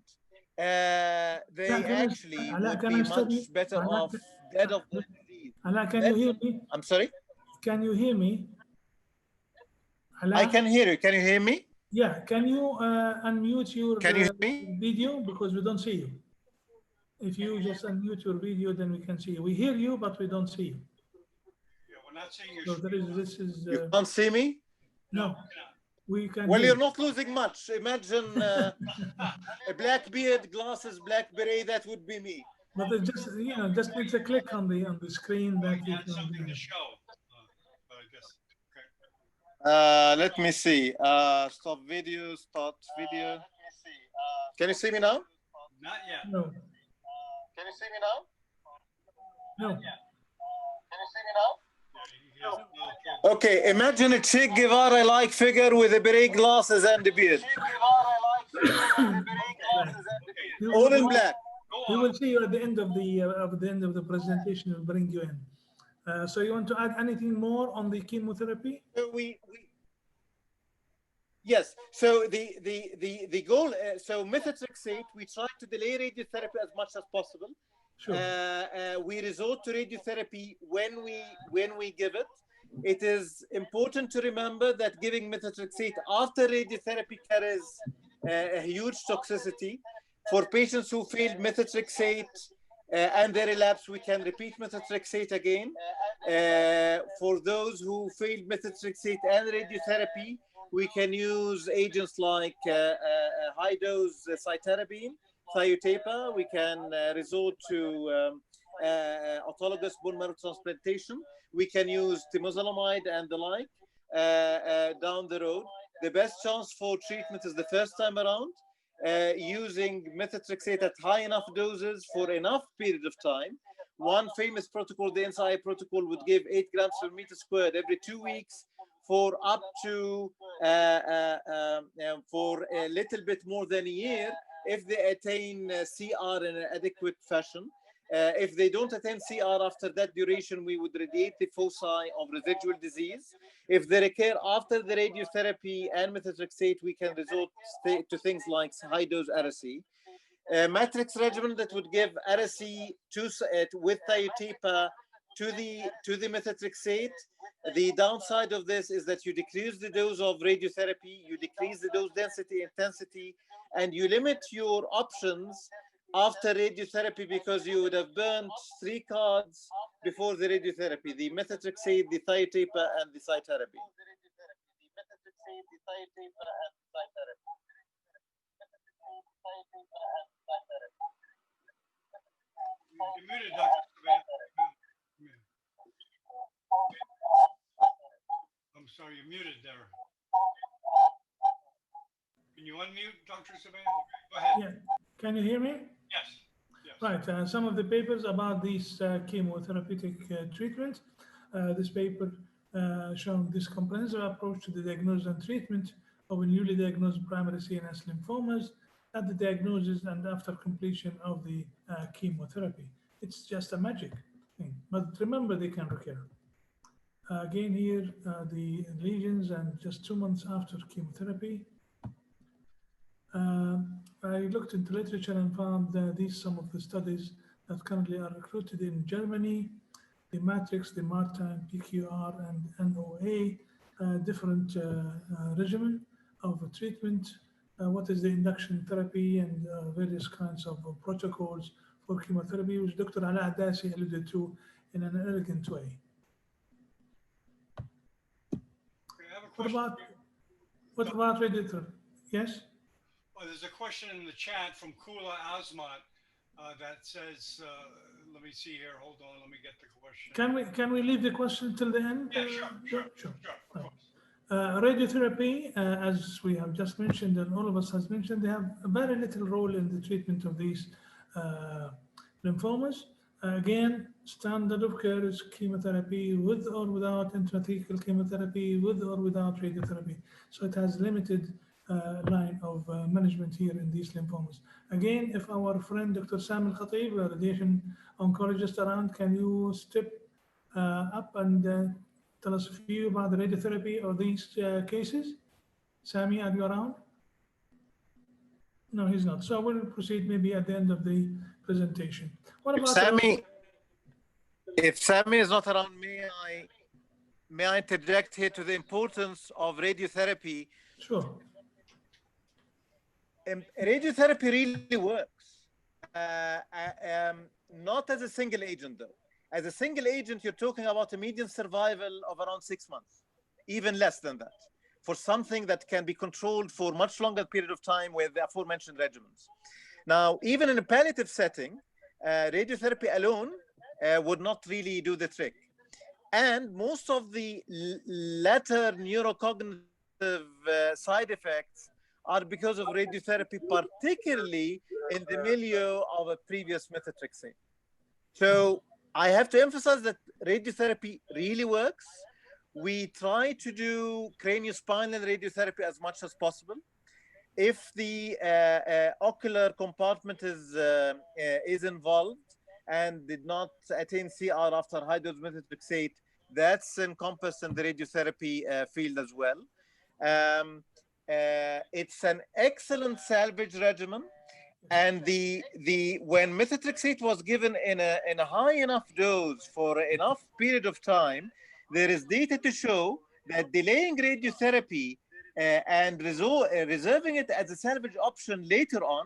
They actually would be much better off dead of the disease. Allah, can you hear me? I'm sorry? Can you hear me? Allah? I can hear you. Can you hear me? Yeah, can you unmute your Can you hear me? video, because we don't see you. If you just unmute your video, then we can see you. We hear you, but we don't see you. Yeah, we're not seeing your So this is You can't see me? no. We can. Well, hear you're you. not losing much. Imagine a black beard, glasses, black beret. That would be me. But it just just needs a click on the screen that you had can. something to show. But I guess. Let me see. Stop video. Start video. Can you see me now? Not yet. No. Can you see me now? No. Can you see me now? Okay, imagine a Che Guevara-like figure with a beret, glasses, and a beard. All in black. We will see you at the end of the presentation. We'll bring you in. So you want to add anything more on the chemotherapy? Yes. So the goal. So methotrexate, we try to delay radiotherapy as much as possible. Sure. We resort to radiotherapy when we give it. It is important to remember that giving methotrexate after radiotherapy carries a huge toxicity. For patients who failed methotrexate and they relapse, we can repeat methotrexate again. For those who failed methotrexate and radiotherapy, we can use agents like high-dose cytarabine, thiotapa. We can resort to autologous bone marrow transplantation. We can use temozolomide and the like down the road. The best chance for treatment is the first time around, using methotrexate at high enough doses for enough period of time. One famous protocol, the NCI protocol, would give 8 grams per meter squared every 2 weeks for up to for a little bit more than a year if they attain CR in an adequate fashion. If they don't attain CR after that duration, we would radiate the foci of residual disease. If they recur after the radiotherapy and methotrexate, we can resort to things like high-dose Aracy. Matrix regimen that would give Aracy with thiotapa to the methotrexate. The downside of this is that you decrease the dose of radiotherapy, you decrease the dose density, intensity, and you limit your options after radiotherapy because you would have burned 3 cards before the radiotherapy: the methotrexate, the thiotapa, and the cytarabine. You're muted, Dr. I'm sorry, you're muted there. Can you unmute? unmute Dr. Sabin. Go ahead. Yeah. Can you hear me? Yes. Yes. Right. Some of the papers about these chemotherapeutic treatment. This paper showing this comprehensive approach to the diagnosis and treatment of a newly diagnosed primary CNS lymphomas at the diagnosis and after completion of the chemotherapy. It's just a magic thing. But remember, they can recur. Again here, the lesions and just 2 months after chemotherapy. I looked into literature and found these some of the studies that currently are recruited in Germany, the Matrix, the Martin, PQR, and NOA, different regimen of treatment. What is the induction therapy and various kinds of protocols for chemotherapy, which Dr. Ala Adasi alluded to in an elegant way. Okay, I have a question. What about radiotherapy? Yes? Well, there's a question in the chat from Kula Azmat that says, let me see here. Hold on, let me get the question. Can we leave the question till the end? Yeah, sure. Of course. Radiotherapy, as we have just mentioned, and all of us has mentioned, they have a very little role in the treatment of these lymphomas. Again, standard of care is chemotherapy with or without intraventricular chemotherapy, with or without radiotherapy. So it has limited line of management here in these lymphomas. Again, if our friend Dr. Sam Al-Khatib, a radiation oncologist around, can you step up and tell us a few about the radiotherapy of these cases? Sami, are you around? No, he's not. So we'll proceed maybe at the end of the presentation. What about if Sami is not around, may I interject here to the importance of radiotherapy? Sure. Radiotherapy really works, not as a single agent though. As a single agent, you're talking about a median survival of around 6 months, even less than that, for something that can be controlled for much longer period of time with the aforementioned regimens. Now, even in a palliative setting, radiotherapy alone would not really do the trick. And most of the latter neurocognitive side effects are because of radiotherapy, particularly in the milieu of a previous methotrexate. So I have to emphasize that radiotherapy really works. We try to do craniospinal radiotherapy as much as possible. If the ocular compartment is involved and did not attain CR after high-dose methotrexate, that's encompassed in the radiotherapy field as well. It's an excellent salvage regimen, and when methotrexate was given in a high enough dose for enough period of time, there is data to show that delaying radiotherapy and reserving it as a salvage option later on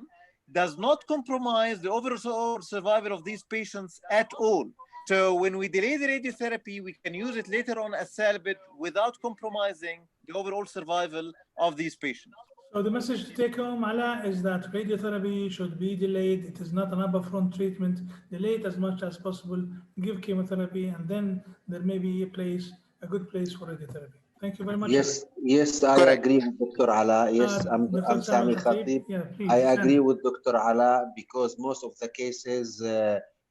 does not compromise the overall survival of these patients at all. So when we delay the radiotherapy, we can use it later on as salvage without compromising the overall survival of these patients. So the message to take home, Ala, is that radiotherapy should be delayed. It is not an upfront treatment. Delay it as much as possible. Give chemotherapy, and then there may be a good place for radiotherapy. Thank you very much. Yes, I agree with Dr. Ala. Yes, I'm Sami Khatib. Yeah, please, I agree with Dr. Ala because most of the cases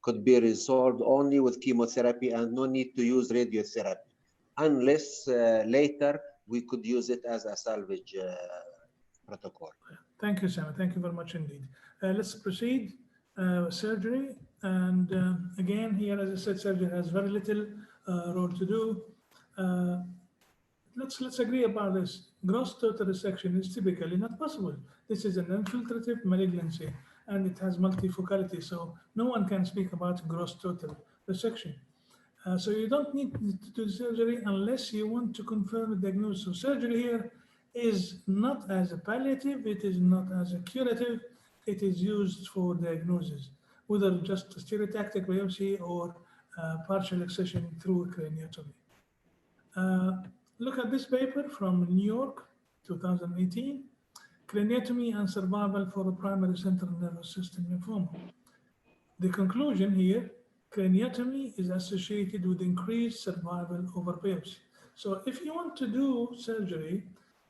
could be resolved only with chemotherapy and no need to use radiotherapy, unless later we could use it as a salvage protocol. Thank you, Sam. Thank you very much indeed. Let's proceed. Surgery, and again here, as I said, surgery has very little role to do. Let's agree about this. Gross total resection is typically not possible. This is an infiltrative malignancy, and it has multifocality, so no one can speak about gross total resection. So you don't need to do surgery unless you want to confirm the diagnosis. So surgery here is not as a palliative, it is not as a curative, it is used for diagnosis, whether just a stereotactic biopsy or partial excision through craniotomy. Look at this paper from New York, 2018, craniotomy and survival for a primary central nervous system lymphoma. The conclusion here, craniotomy is associated with increased survival over biopsy. So if you want to do surgery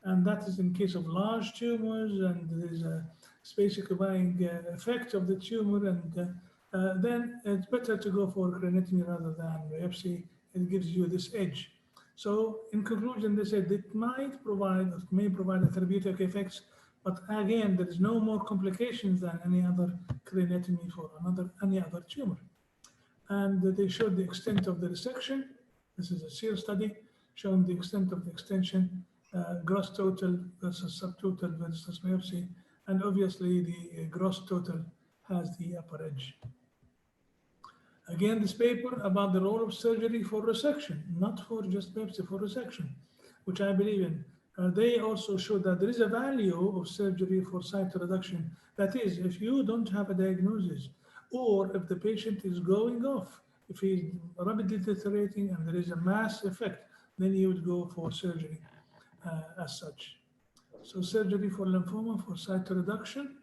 And that is in case of large tumors, and there is a space occupying effect of the tumor, and then it's better to go for craniotomy rather than biopsy. It gives you this edge. So in conclusion, they said it might provide, or may provide a therapeutic effects, but again, there is no more complications than any other craniotomy for any other tumor. And they showed the extent of the resection. This is a SEER study showing the extent of the extension, gross total versus subtotal versus biopsy. And obviously the gross total has the upper edge. Again, this paper about the role of surgery for resection, not for just biopsy, for resection, which I believe in. They also show that there is a value of surgery for cytoreduction. That is, if you don't have a diagnosis, or if the patient is going off, if he's rapidly deteriorating and there is a mass effect, then you would go for surgery as such. So surgery for lymphoma, for cytoreduction,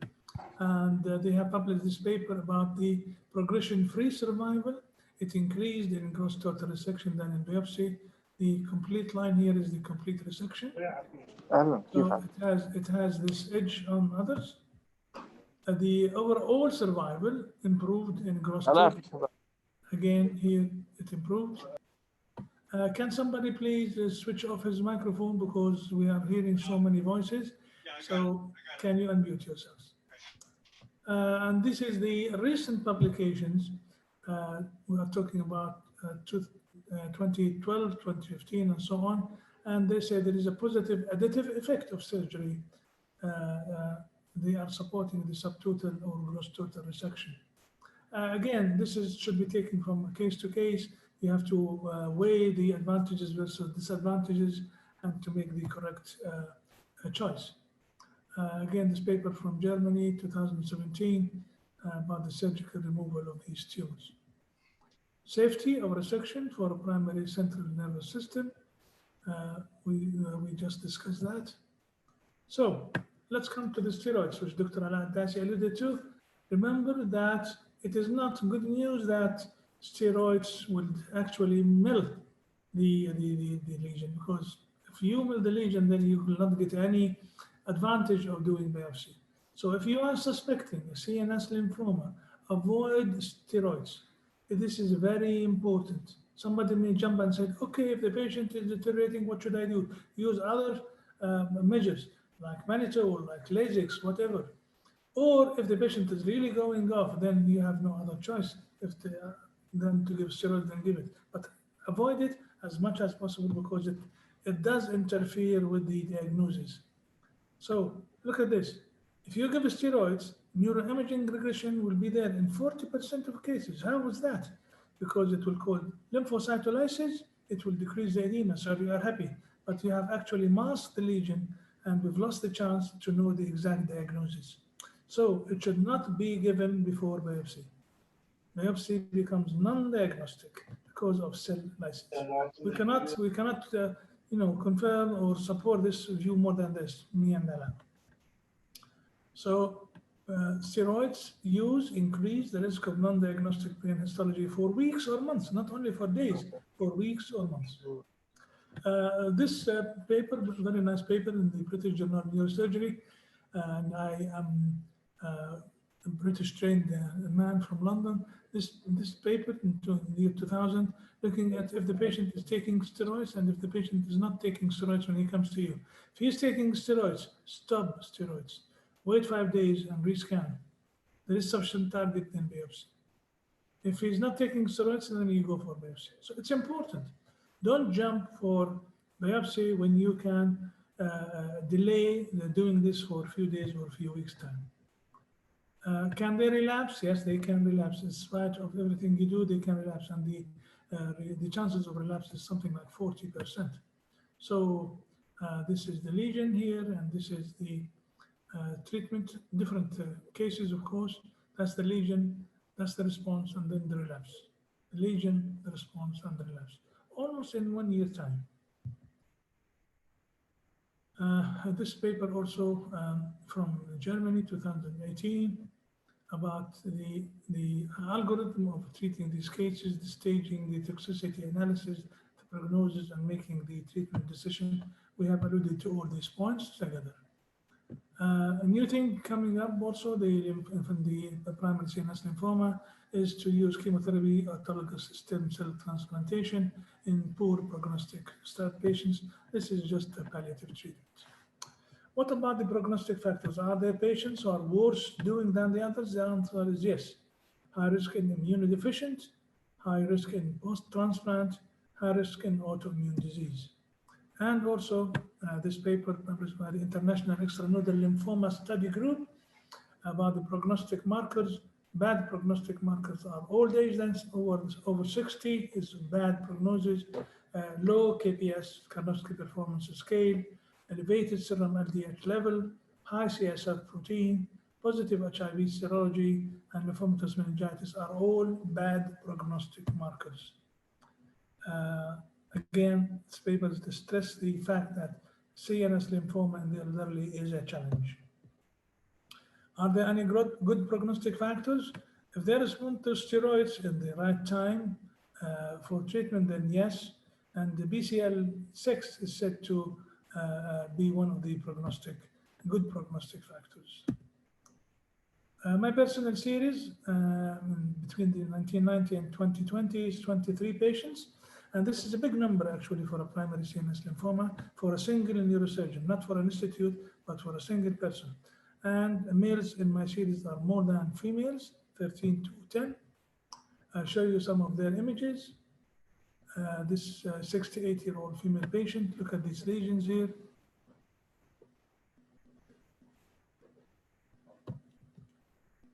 and they have published this paper about the progression-free survival. It increased in gross total resection than in biopsy. The complete line here is the complete resection. So it has this edge on others. The overall survival improved in gross total. Again, here it improved. Can somebody please switch off his microphone because we are hearing so many voices? So can you unmute yourselves? And this is the recent publications. We are talking about 2012, 2015, and so on. And they say there is a positive additive effect of surgery. They are supporting the subtotal or gross total resection. Again, this should be taken from case to case. You have to weigh the advantages versus disadvantages and to make the correct choice. Again, this paper from Germany, 2017, about the surgical removal of these tumors. Safety of resection for a primary central nervous system. We just discussed that. So let's come to the steroids, which Dr. Ala Addasi alluded to. Remember that it is not good news that steroids would actually mill the lesion, because if you mill the lesion, then you will not get any advantage of doing biopsy. So if you are suspecting a CNS lymphoma, avoid steroids. This is very important. Somebody may jump and say, okay, if the patient is deteriorating, what should I do? Use other measures like mannitol, like Lasix, whatever. Or if the patient is really going off, then you have no other choice than to give steroids, then give it. But avoid it as much as possible because it does interfere with the diagnosis. So look at this. If you give steroids, neuroimaging regression will be there in 40% of cases. How is that? Because it will cause lymphocytolysis, it will decrease the edema, so you are happy. But you have actually masked the lesion and we've lost the chance to know the exact diagnosis. So it should not be given before biopsy. Biopsy becomes non-diagnostic because of cell lysis. We cannot confirm or support this view more than this, me and Alan. So steroids use increase the risk of non-diagnostic brain histology for weeks or months, not only for days, for weeks or months. This paper, very nice paper in the British Journal of Neurosurgery, and I am a British trained man from London. This paper in the year 2000, looking at if the patient is taking steroids and if the patient is not taking steroids when he comes to you. If he's taking steroids, stop steroids. Wait 5 days and rescan. There is sufficient target in biopsy. If he's not taking steroids, then you go for biopsy. So it's important. Don't jump for biopsy when you can delay doing this for a few days or a few weeks' time. Can they relapse? Yes, they can relapse. In spite of everything you do, they can relapse. And the chances of relapse is something like 40%. So this is the lesion here, and this is the treatment, different cases, of course. That's the lesion, that's the response, and then the relapse. The lesion, the response, and the relapse. Almost in 1 year time. This paper also from Germany, 2018, about the algorithm of treating these cases, the staging, the toxicity analysis, the prognosis, and making the treatment decision We have alluded to all these points together. A new thing coming up also, the primary CNS lymphoma, is to use chemotherapy, autologous stem cell transplantation in poor prognostic patients. This is just a palliative treatment. What about the prognostic factors? Are there patients who are worse doing than the others? The answer is yes. High risk in immunodeficient, high risk in post-transplant, high risk in autoimmune disease. And also this paper published by the International Extranodal Lymphoma Study Group about the prognostic markers. Bad prognostic markers are old age, then over 60 is bad prognosis, low KPS, Karnofsky Performance Scale, elevated serum LDH level, high CSF protein, positive HIV serology, and lymphomatous meningitis are all bad prognostic markers. Again, this paper stress the fact that CNS lymphoma in the elderly is a challenge. Are there any good prognostic factors? If they respond to steroids in the right time for treatment, then yes. And the BCL6 is said to be one of the good prognostic factors. My personal series between the 1990 and 2020 is 23 patients. And this is a big number actually for a primary CNS lymphoma for a single neurosurgeon, not for an institute, but for a single person. And males in my series are more than females, 13 to 10. I'll show you some of their images. This 68-year-old female patient, look at these lesions here.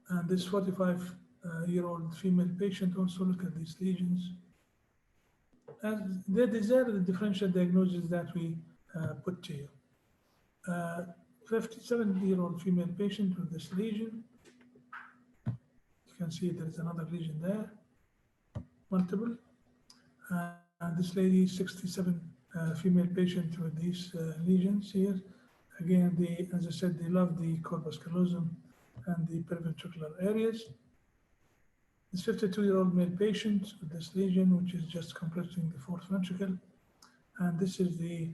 And this 45-year-old female patient, also look at these lesions. And they deserve the differential diagnosis that we put to you. 57-year-old female patient with this lesion. You can see there is another lesion there, multiple. And this lady, 67 female patient with these lesions here. Again, as I said, they love the corpus callosum and the periventricular areas. This 52-year-old male patient with this lesion, which is just compressing the fourth ventricle. And this is the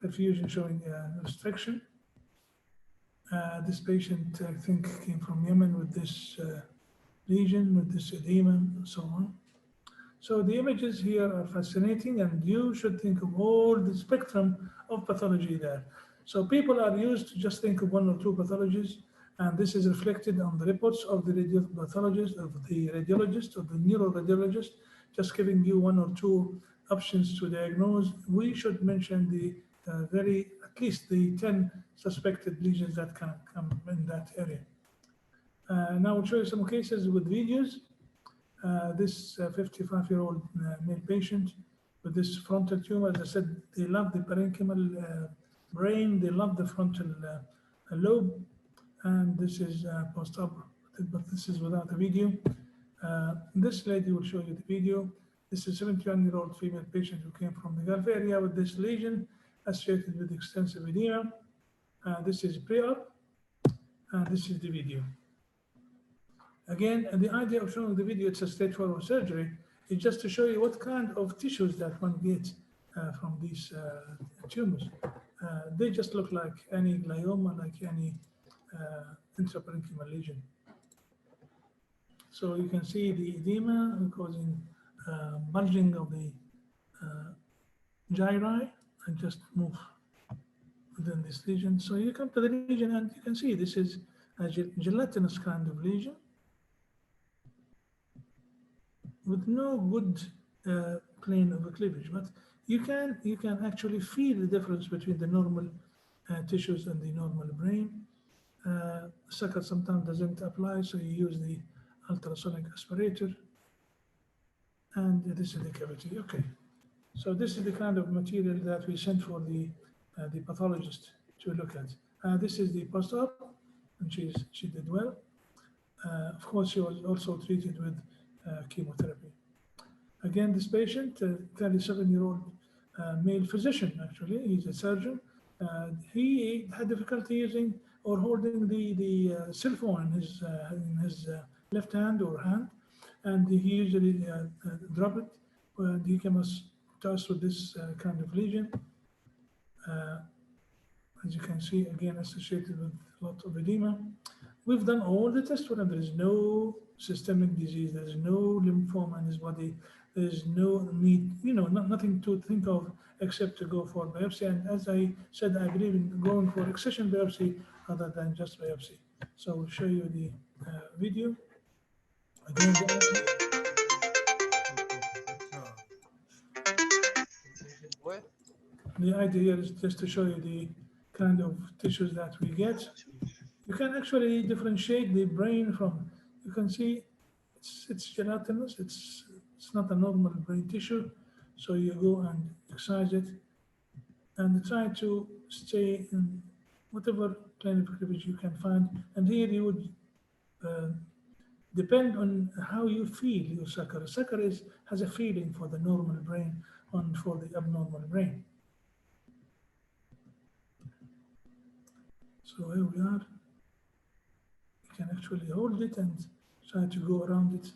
perfusion showing restriction. This patient, I think, came from Yemen with this lesion, with this edema, and so on. So the images here are fascinating, and you should think of all the spectrum of pathology there. So people are used to just think of one or two pathologies, and this is reflected on the reports of the radiopathologist, of the radiologist, of the neuroradiologist, just giving you one or two options to diagnose. We should mention the at least the 10 suspected lesions that can come in that area. Now I'll show you some cases with videos. This 55-year-old male patient with this frontal tumor, as I said, they love the parenchymal brain, they love the frontal lobe, and this is post-op, but this is without a video. This lady will show you the video. This is a 71-year-old female patient who came from the Gulf area with this lesion associated with extensive edema. This is pre-op, and this is the video. Again, the idea of showing the video, it's a straightforward surgery, is just to show you what kind of tissues that one gets from these tumors. They just look like any glioma, like any intraparenchymal lesion. So you can see the edema causing bulging of the gyri, and just move within this lesion. So you come to the lesion and you can see this is a gelatinous kind of lesion with no good plane of cleavage, but you can actually feel the difference between the normal tissues and the normal brain. Sucker sometimes doesn't apply, so you use the ultrasonic aspirator, and this is the cavity. Okay, so this is the kind of material that we sent for the pathologist to look at. This is the post-op, and she did well. Of course, she was also treated with chemotherapy. Again, this patient, 37-year-old male physician, actually, he's a surgeon. He had difficulty using or holding the cell phone in his left hand or hand, and he usually dropped it, and he came to us with this kind of lesion. as you can see, again, associated with a lot of edema. We've done all the tests for him. There is no systemic disease. There is no lymphoma in his body. There is no need, nothing to think of except to go for biopsy. And as I said, I believe in going for excision biopsy other than just biopsy. So we'll show you the video. Again, the idea here is just to show you the kind of tissues that we get. You can actually differentiate the brain from, you can see it's gelatinous, it's not a normal brain tissue. So you go and excise it and try to stay in whatever kind of cleavage you can find. And here you would depend on how you feel your sucker. Sucker has a feeling for the normal brain and for the abnormal brain. So here we are. You can actually hold it and try to go around it.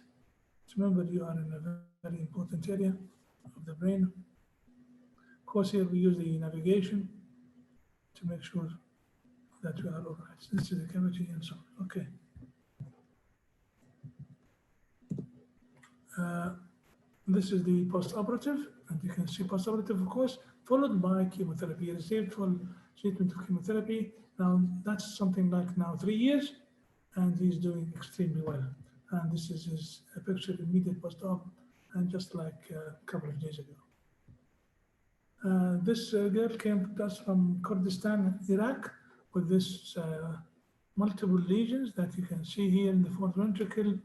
Remember, you are in a very important area of the brain. Of course, here we use the navigation to make sure that we are all right. This is the cavity and so on. Okay. This is the post-operative, and you can see post-operative, of course, followed by chemotherapy. He received full treatment of chemotherapy. Now, that's something like now 3 years, and he's doing extremely well. And this is his picture immediate post-op, and just like a couple of days ago. This girl came to us from Kurdistan, Iraq, with this multiple lesions that you can see here in the fourth ventricle,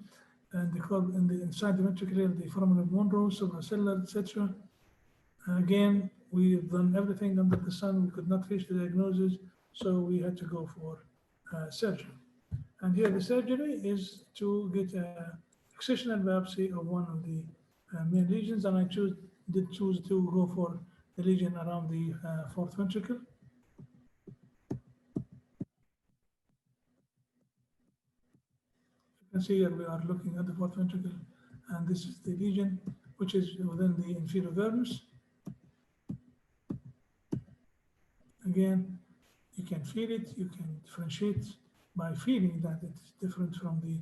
and inside the ventricle, the foramen of Monroe, supracellular, etc. Again, we've done everything under the sun. We could not reach the diagnosis, so we had to go for surgery. And here the surgery is to get an excisional biopsy of one of the main lesions, and I did choose to go for the lesion around the fourth ventricle. You can see here we are looking at the fourth ventricle, and this is the lesion, which is within the inferior vernus. Again, you can feel it, you can differentiate by feeling that it's different from the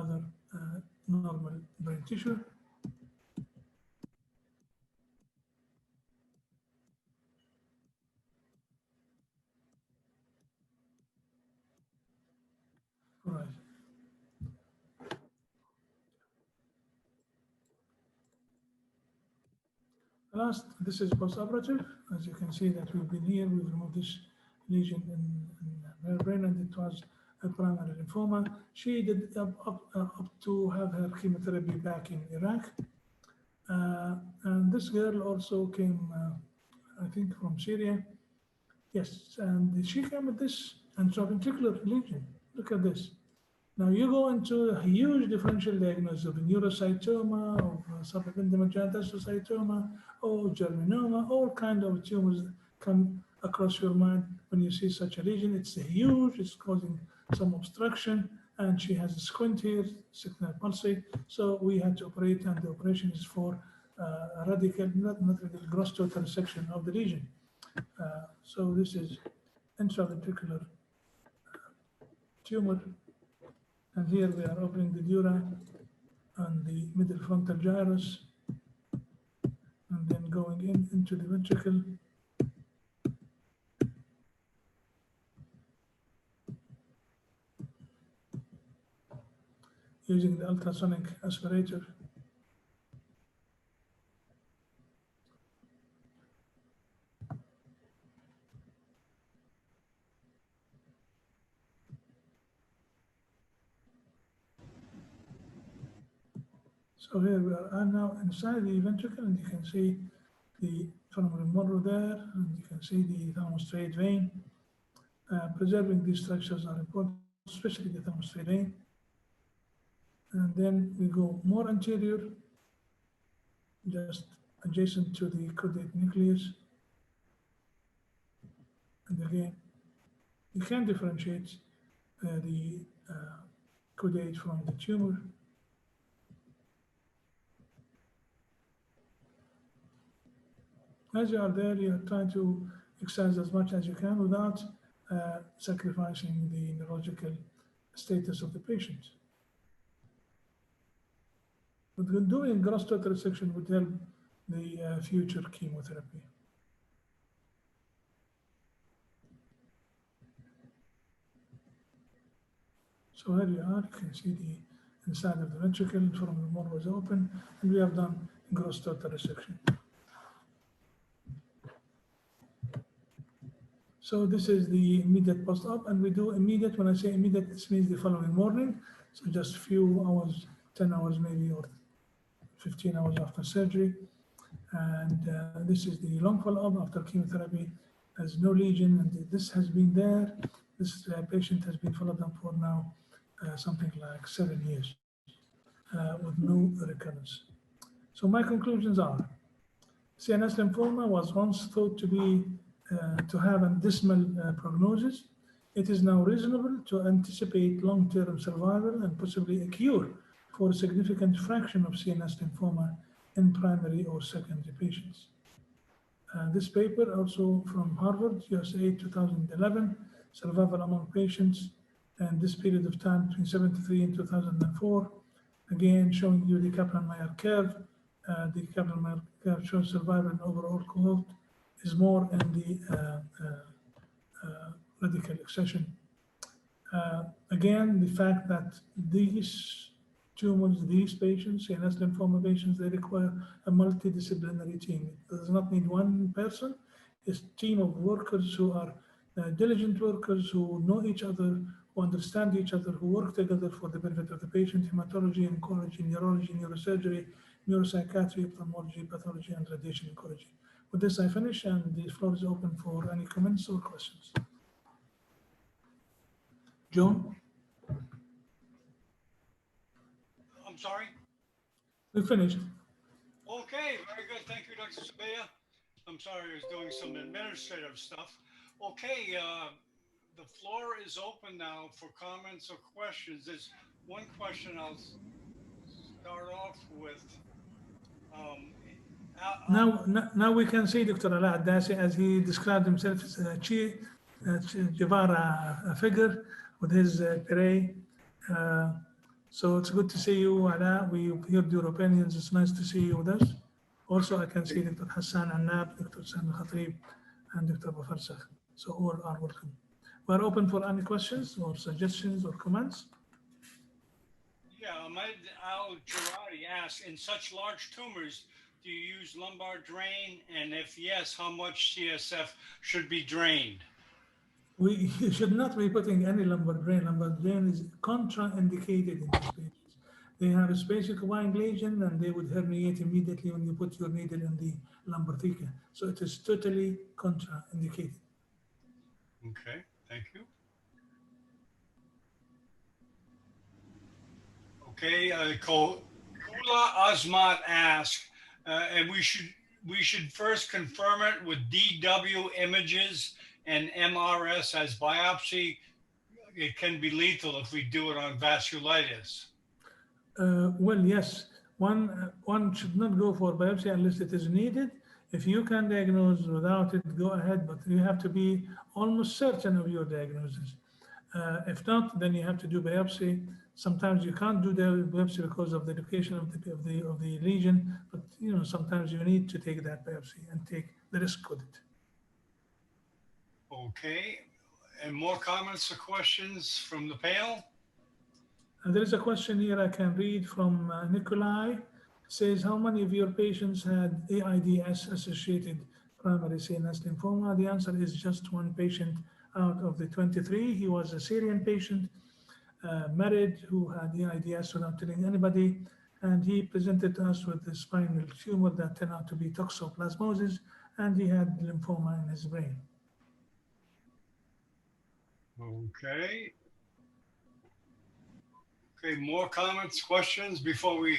other normal brain tissue. All right. Last, this is post-operative. As you can see that we've been here, we've removed this lesion in her brain, and it was a primary lymphoma. She did up to have her chemotherapy back in Iraq. And this girl also came, I think, from Syria. Yes, and she came with this intraventricular lesion. Look at this. Now you go into a huge differential diagnosis of a neurocytoma, of subependymogenitocytoma, or germinoma, all kind of tumors come across your mind when you see such a lesion. It's huge, it's causing some obstruction, and she has a squint here, signal palsy. So we had to operate, and the operation is for a radical, not radical, gross total resection of the lesion. So this is intraventricular tumor. And here we are opening the dura and the middle frontal gyrus, and then going into the ventricle. Using the ultrasonic aspirator. So here we are now inside the ventricle, and you can see the foramen of Monroe there, and you can see the thalamostriate vein. Preserving these structures are important, especially the thalamostriate vein. And then we go more anterior, just adjacent to the caudate nucleus. And again, you can differentiate the caudate from the tumor. As you are there, you are trying to exercise as much as you can without sacrificing the neurological status of the patient. But doing gross total resection would help the future chemotherapy. So here you are, you can see the inside of the ventricle, from the more was open, and we have done gross total resection. So this is the immediate post-op, and we do immediate. When I say immediate, this means the following morning. So just a few hours, 10 hours maybe, or 15 hours after surgery. And this is the long follow-up after chemotherapy. There's no lesion, and this has been there. This patient has been followed up for now something like 7 years with no recurrence. So my conclusions are, CNS lymphoma was once thought to be to have a dismal prognosis. It is now reasonable to anticipate long-term survival and possibly a cure for a significant fraction of CNS lymphoma in primary or secondary patients. This paper also from Harvard, USA 2011, survival among patients and this period of time between 73 and 2004, again showing you the Kaplan-Meier curve. The Kaplan-Meier curve shows survival in overall cohort is more in the radical accession. Again, the fact that these tumors, these patients, CNS lymphoma patients, they require a multidisciplinary team. It does not need one person. It's a team of workers who are diligent workers who know each other, who understand each other, who work together for the benefit of the patient, hematology, oncology, neurology, neurosurgery, neuropsychiatry, ophthalmology, pathology, and radiation oncology. With this, I finish, and the floor is open for any comments or questions. John? I'm sorry? We finished. Okay, very good. Thank you, Dr. Sabea. I'm sorry, I was doing some administrative stuff. Okay, the floor is open now for comments or questions. There's one question I'll start off with. Now we can see Dr. Ala Addasi as he described himself as a Che Guevara figure with his beret. So it's good to see you, Ala. We heard your opinions. It's nice to see you with us. Also, I can see Dr. Hassan Annab, Dr. Sam Khatib, and Dr. Bafarsakh. So all are welcome. We're open for any questions or suggestions or comments. Yeah, Ahmed Al-Jaradi asks, in such large tumors, do you use lumbar drain? And if yes, how much CSF should be drained? We should not be putting any lumbar drain. Lumbar drain is contraindicated in these patients. They have a space occupying lesion and they would herniate immediately when you put your needle in the lumbar theca. So it is totally contraindicated. Okay, thank you. Okay, Kula Azmat asks, and we should first confirm it with DW images and MRS as biopsy. It can be lethal if we do it on vasculitis. Well, yes, one should not go for biopsy unless it is needed. If you can diagnose without it, go ahead, but you have to be almost certain of your diagnosis. If not, then you have to do biopsy. Sometimes you can't do the biopsy because of the location of the lesion, but sometimes you need to take that biopsy and take the risk with it. Okay, and more comments or questions from the panel? And there is a question here I can read from Nikolai. It says, how many of your patients had AIDS associated primary CNS lymphoma? The answer is just one patient out of the 23. He was a Syrian patient, married, who had AIDS without telling anybody. And he presented to us with a spinal tumor that turned out to be toxoplasmosis, and he had lymphoma in his brain. Okay. Okay, more comments, questions before we,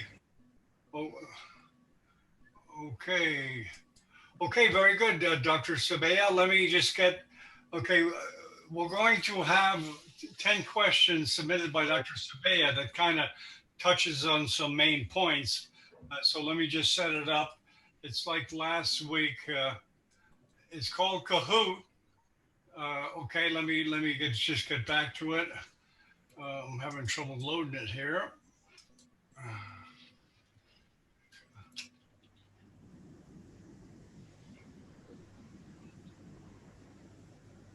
okay. Okay, very good, Dr. Sabea. Let me just get, okay, we're going to have 10 questions submitted by Dr. Sabea that kind of touches on some main points. So let me just set it up. It's like last week, It's called Kahoot. Okay, let me just get back to it. I'm having trouble loading it here.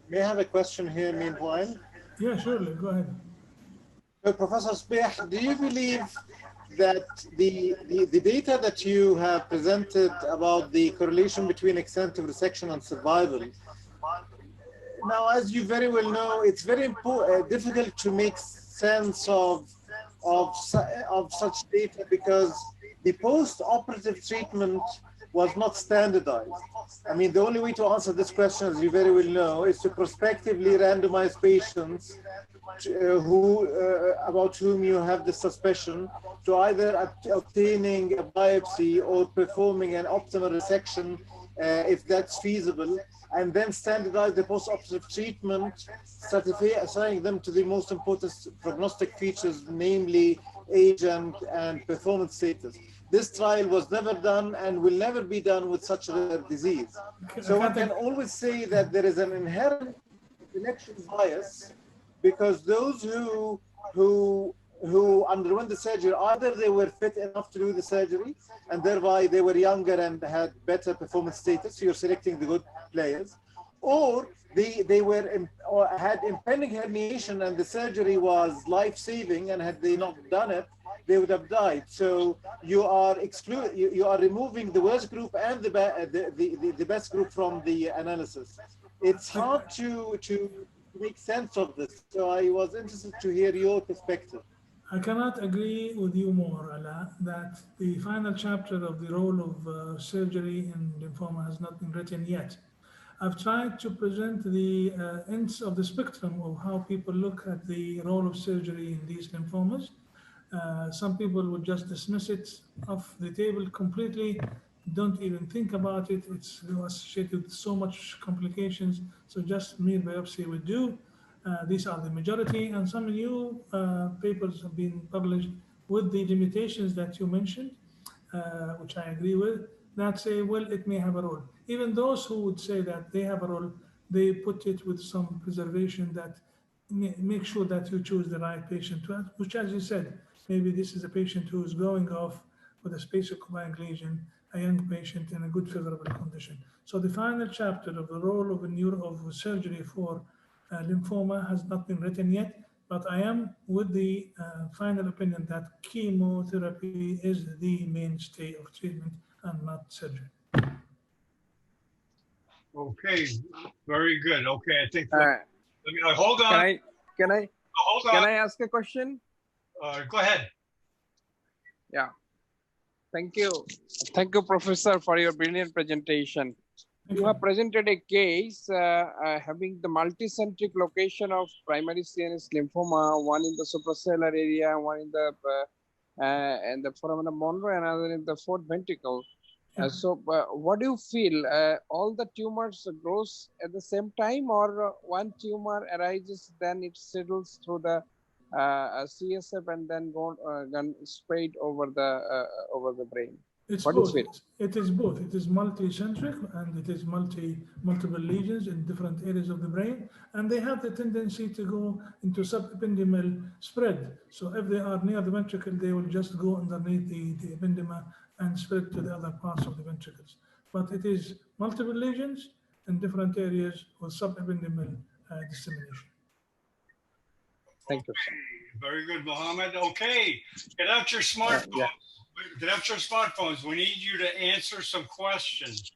May I have a question here meanwhile? Yeah, surely. Go ahead. Professor Speich, do you believe that the data that you have presented about the correlation between extensive resection and survival, now, as you very well know, it's very difficult to make sense of such data because the post-operative treatment was not standardized. I mean, the only way to answer this question, as you very well know, is to prospectively randomize patients about whom you have the suspicion to either obtaining a biopsy or performing an optimal resection if that's feasible, and then standardize the post-operative treatment, assigning them to the most important prognostic features, namely age and performance status. This trial was never done and will never be done with such a disease. So one can always say that there is an inherent selection bias because those who underwent the surgery, either they were fit enough to do the surgery and thereby they were younger and had better performance status, so you're selecting the good players, or they were or had impending herniation and the surgery was life-saving, and had they not done it, they would have died. So you are you are removing the worst group and the best group from the analysis. It's hard to make sense of this. So I was interested to hear your perspective. I cannot agree with you more, Ala, that the final chapter of the role of surgery in lymphoma has not been written yet. I've tried to present the ends of the spectrum of how people look at the role of surgery in these lymphomas. Some people would just dismiss it off the table completely, don't even think about it. It's associated with so much complications, so just mere biopsy would do. These are the majority, and some new papers have been published with the limitations that you mentioned, which I agree with, that say, well, it may have a role. Even those who would say that they have a role, they put it with some preservation that make sure that you choose the right patient to, which, as you said, maybe this is a patient who is going off with a space-occupying lesion, a young patient in a good favorable condition. So the final chapter of the role of surgery for lymphoma has not been written yet, but I am with the final opinion that chemotherapy is the mainstay of treatment and not surgery. Okay, very good. Okay, I think. Hold on. Can I ask a question? Go ahead. Yeah. Thank you. Thank you, Professor, for your brilliant presentation. You have presented a case having the multicentric location of primary CNS lymphoma, one in the suprasellar area, one in the foramen Monro, and another in the fourth ventricle. So what do you feel? All the tumors grows at the same time, or one tumor arises, then it settles through the CSF and then spread over the brain? It's what both. Is it is both. It is multicentric and it is multiple lesions in different areas of the brain, and they have the tendency to go into subependymal spread. So if they are near the ventricle, they will just go underneath the ependyma and spread to the other parts of the ventricles. But it is multiple lesions in different areas with subependymal dissemination. Thank you. Very good, Mohammed. Okay, get out your smartphones. Yeah. Get out your smartphones. We need you to answer some questions,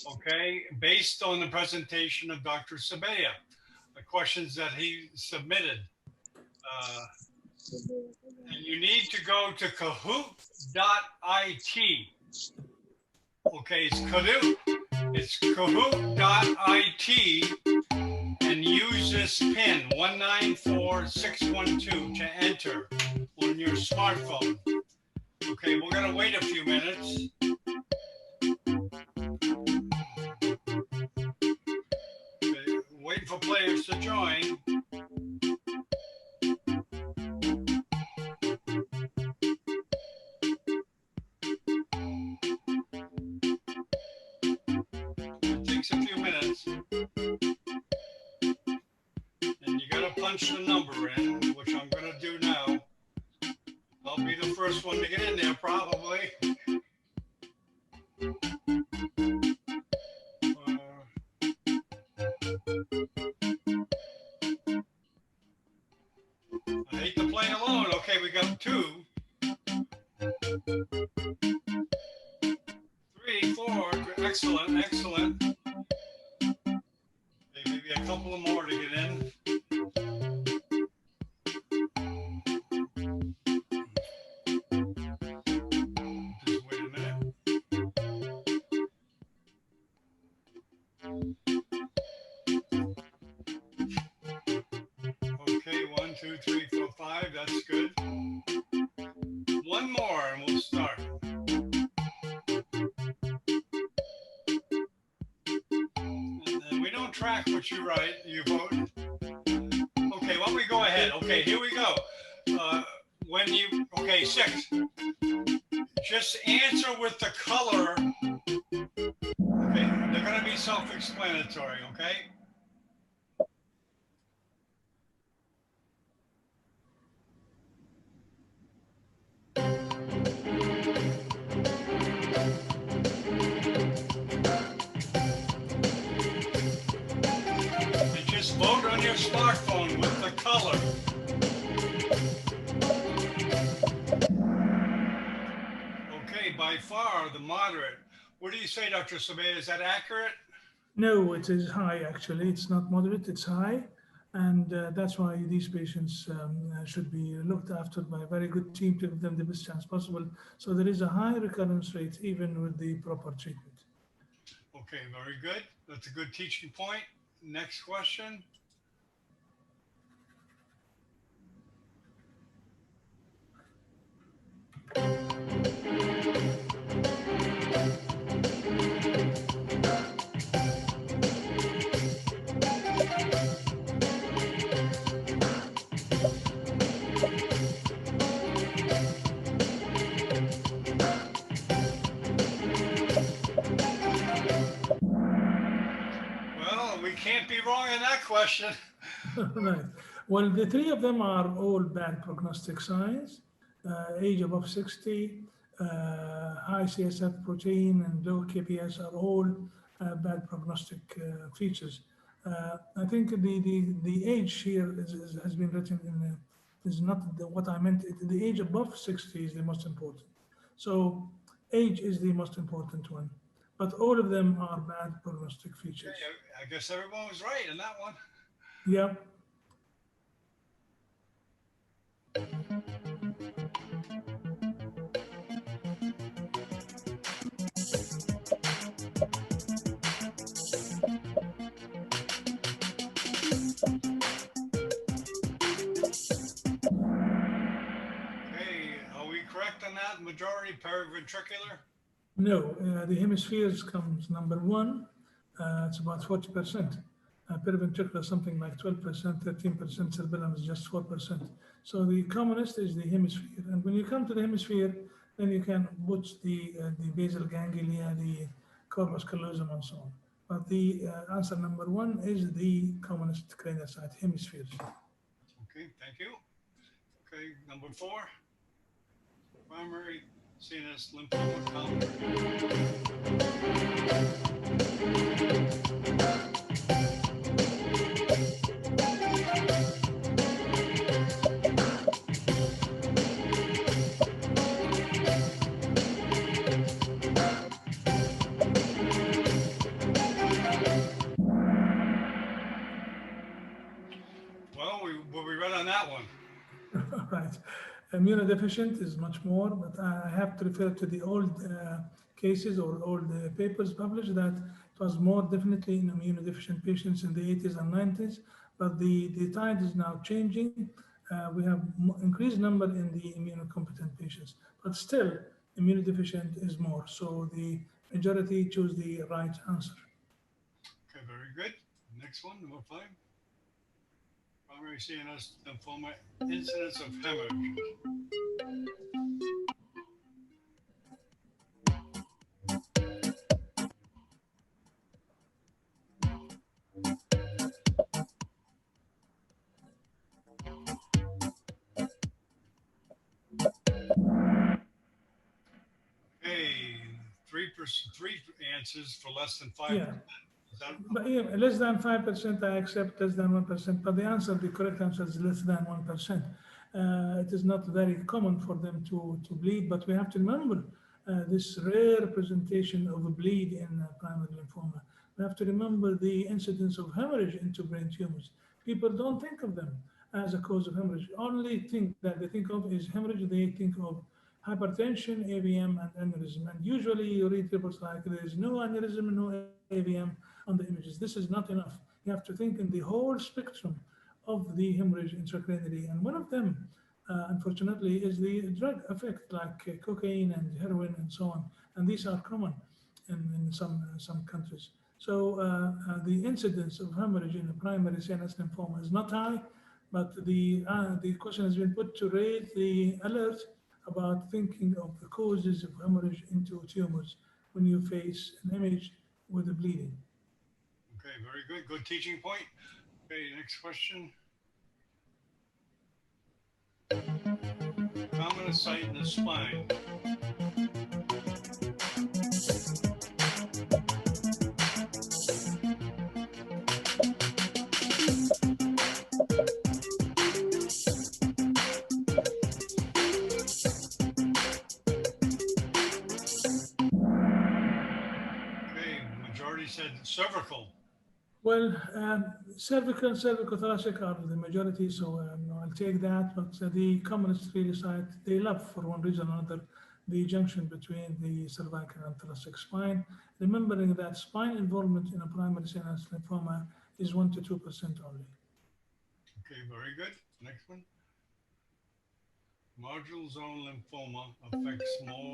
okay, based on the presentation of Dr. Sabaya, the questions that he submitted. And you need to go to kahoot.it. Okay, it's Kahoot. It's kahoot.it, and use this pin 194612 to enter on your smartphone. Okay, we're going to wait a few minutes. Okay, wait for players to join. It takes a few minutes. And you gotta punch the number in, which I'm gonna do now. I'll be the first one to get in there, probably. I hate to play alone. Okay, we got 2, 3, 4. Excellent, excellent. Okay, maybe a couple of more to get in. Just wait a minute. Okay, 1, 2, 3, 4, 5. That's good. One more and we'll start. And we don't track what you write, you vote. Okay, why don't we go ahead? Okay, here we go. Okay, 6. Just answer with the color. Okay, they're gonna be self-explanatory, okay? And just vote on your smartphone with the color. Okay, by far the moderate. What do you say, Dr. Sabeh? Is that accurate? No, it is high actually. It's not moderate, it's high. And that's why these patients should be looked after by a very good team to give them the best chance possible. So there is a high recurrence rate even with the proper treatment. Okay, very good. That's a good teaching point. Next question. Well, we can't be wrong in that question. Right. Well, the 3 of them are all bad prognostic signs. Age above 60, high CSF protein, and low KPS are all bad prognostic features. I think the age here has been written in is not what I meant. The age above 60 is the most important. So age is the most important one, but all of them are bad prognostic features. Okay, I guess everyone was right in that one. Yeah. Okay, are we correct on that? Majority periventricular? No, the hemispheres comes number 1. It's about 40%. Periventricular something like 12%, 13%. Cerebellum is just 4%. So the commonest is the hemisphere. And when you come to the hemisphere, then you can put the basal ganglia, the corpus callosum, and so on. But the answer number 1 is the commonest cranial site, hemispheres. Okay, thank you. Okay, number 4. Primary Cns Lymphoma counter. Well, we read on that one. Right. Immunodeficient is much more, but I have to refer to the old cases or old papers published that it was more definitely in immunodeficient patients in the 80s and 90s, but the tide is now changing. We have increased number in the immunocompetent patients, but still immunodeficient is more. So the majority choose the right answer. Okay, very good. Next one, number 5. Primary CNS lymphoma, incidence of hemorrhage. three answers for less than 5%. Yeah. Is that But yeah, less than 5%, I accept less than 1%, but the correct answer is less than 1%. It is not very common for them to bleed, but we have to remember this rare presentation of a bleed in primary lymphoma. We have to remember the incidence of hemorrhage into brain tumors. People don't think of them as a cause of hemorrhage. Only thing that they think of is hemorrhage. They think of hypertension, AVM, and aneurysm. And usually you read reports like there is no aneurysm, no AVM on the images. This is not enough. You have to think in the whole spectrum of the hemorrhage intracranially. And one of them, unfortunately, is the drug effect like cocaine and heroin and so on. And these are common in some countries. So the incidence of hemorrhage in a primary CNS lymphoma is not high, but the question has been put to raise the alert about thinking of the causes of hemorrhage into tumors when you face an image with the bleeding. okay? Very good. Good teaching point. Okay, next question. Common site in the spine. Said cervical. Well, cervical and cervicothoracic are the majority, so I'll take that. But the commonest really site, they love for one reason or another the junction between the cervical and thoracic spine. Remembering that spine involvement in a primary CNS lymphoma is 1 to 2% only. Okay, very good. Next one. Marginal zone lymphoma affects more.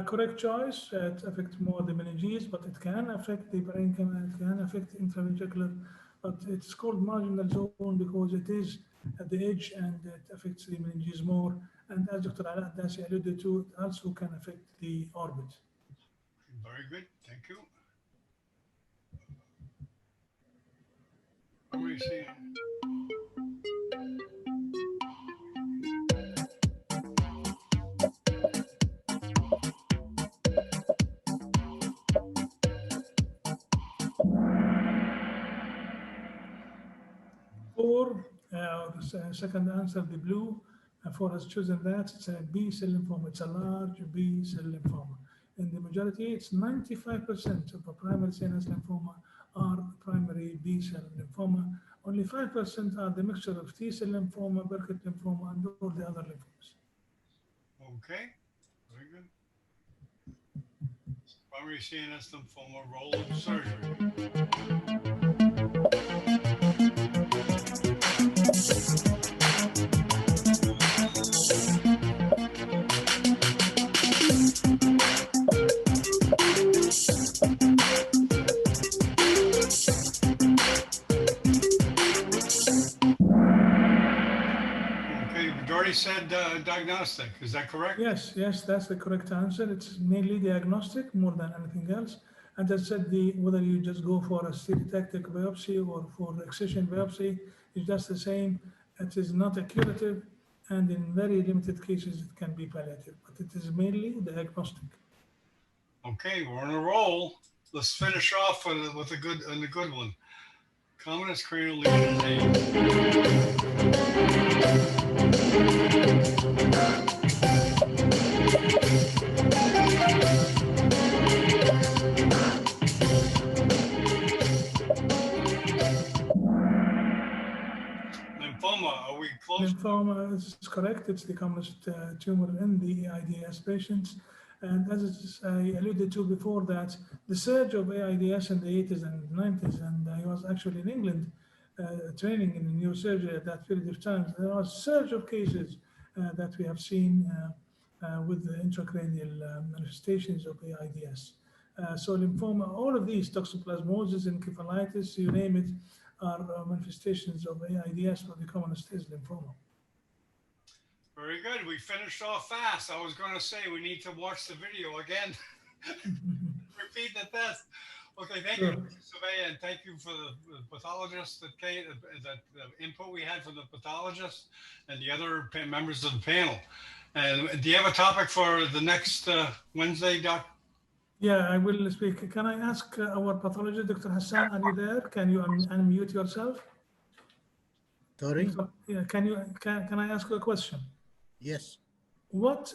Correct choice. It affects more the meninges, but it can affect the brain, it can affect intraventricular, but it's called marginal zone because it is at the edge and it affects the meninges more. And as Dr. Ala Addasi alluded to, it also can affect the orbit. Very good. Thank you. What are we seeing? Four, second answer, the blue. 4 has chosen that. It's a B cell lymphoma. It's a large B cell lymphoma. In the majority, it's 95% of a primary CNS lymphoma are primary B cell lymphoma. Only 5% are the mixture of T cell lymphoma, Burkitt lymphoma, and all the other lymphomas. Okay, very good. Primary CNS lymphoma, role of surgery. Said diagnostic, is that correct? Yes, that's the correct answer. It's mainly diagnostic more than anything else. And as I said, whether you just go for a stereotactic biopsy or for excision biopsy, it's just the same. It is not a curative, and in very limited cases, it can be palliative, but it is mainly diagnostic. Okay, we're on a roll. Let's finish off with a good one. Commonest cranial lesion. Lymphoma, are we close? Lymphoma is correct. It's the commonest tumor in the AIDS patients. And as I alluded to before, that the surge of AIDS in the 80s and 90s, and I was actually in England training in neurosurgery at that period of time, there was a surge of cases that we have seen with the intracranial manifestations of AIDS. So lymphoma, all of these, toxoplasmosis, encephalitis, you name it, are manifestations of AIDS, but the commonest is lymphoma. Very good. We finished off fast. I was going to say we need to watch the video again. Repeat the test. Okay, thank you, Dr. Surveyor, and thank you for the pathologist that came, the input we had from the pathologist and the other members of the panel. And do you have a topic for the next Wednesday, Doc? Yeah, I will speak. Can I ask our pathologist, Dr. Hassan, are you there? Can you unmute yourself? Sorry? Yeah, can I ask you a question? Yes. What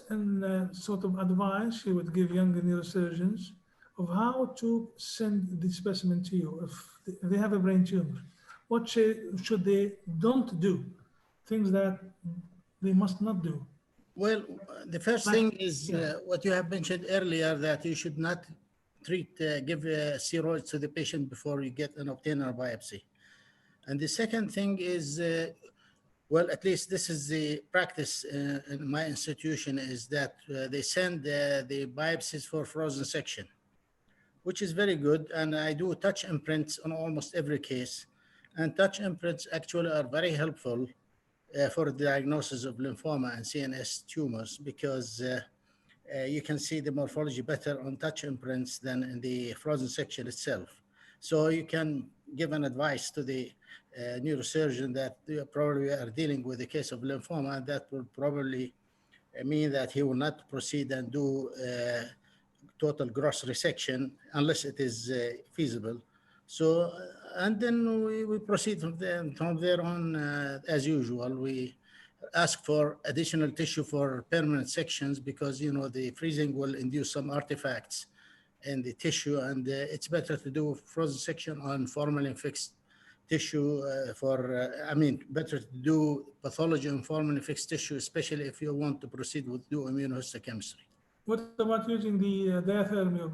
sort of advice you would give young neurosurgeons of how to send the specimen to you if they have a brain tumor? What should they don't do? Things that they must not do. Well, the first thing is what you have mentioned earlier, that you should not give steroids to the patient before you get an obtain a biopsy. And the second thing is, well, at least this is the practice in my institution, is that they send the biopsies for frozen section, which is very good. And I do touch imprints on almost every case. And touch imprints actually are very helpful for the diagnosis of lymphoma and CNS tumors, because you can see the morphology better on touch imprints than in the frozen section itself. So you can give an advice to the neurosurgeon that you probably are dealing with a case of lymphoma, and that will probably mean that he will not proceed and do total gross resection unless it is feasible. So, and then we proceed from there on as usual. We ask for additional tissue for permanent sections, because, you know, the freezing will induce some artifacts in the tissue, and it's better to do frozen section on formalin fixed tissue better to do pathology on formalin fixed tissue, especially if you want to proceed with do immunohistochemistry. What about using the diathermy, or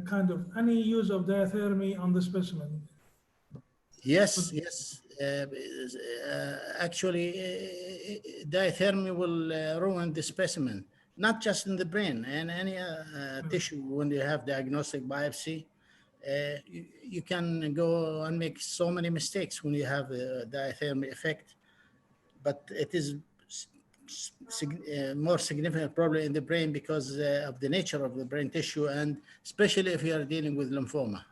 kind of any use of diathermy on the specimen? Yes. Actually, diathermy will ruin the specimen, not just in the brain, and any tissue. When you have diagnostic biopsy, you can go and make so many mistakes when you have a diathermy effect, but it is more significant probably in the brain because of the nature of the brain tissue, and especially if you are dealing with lymphoma.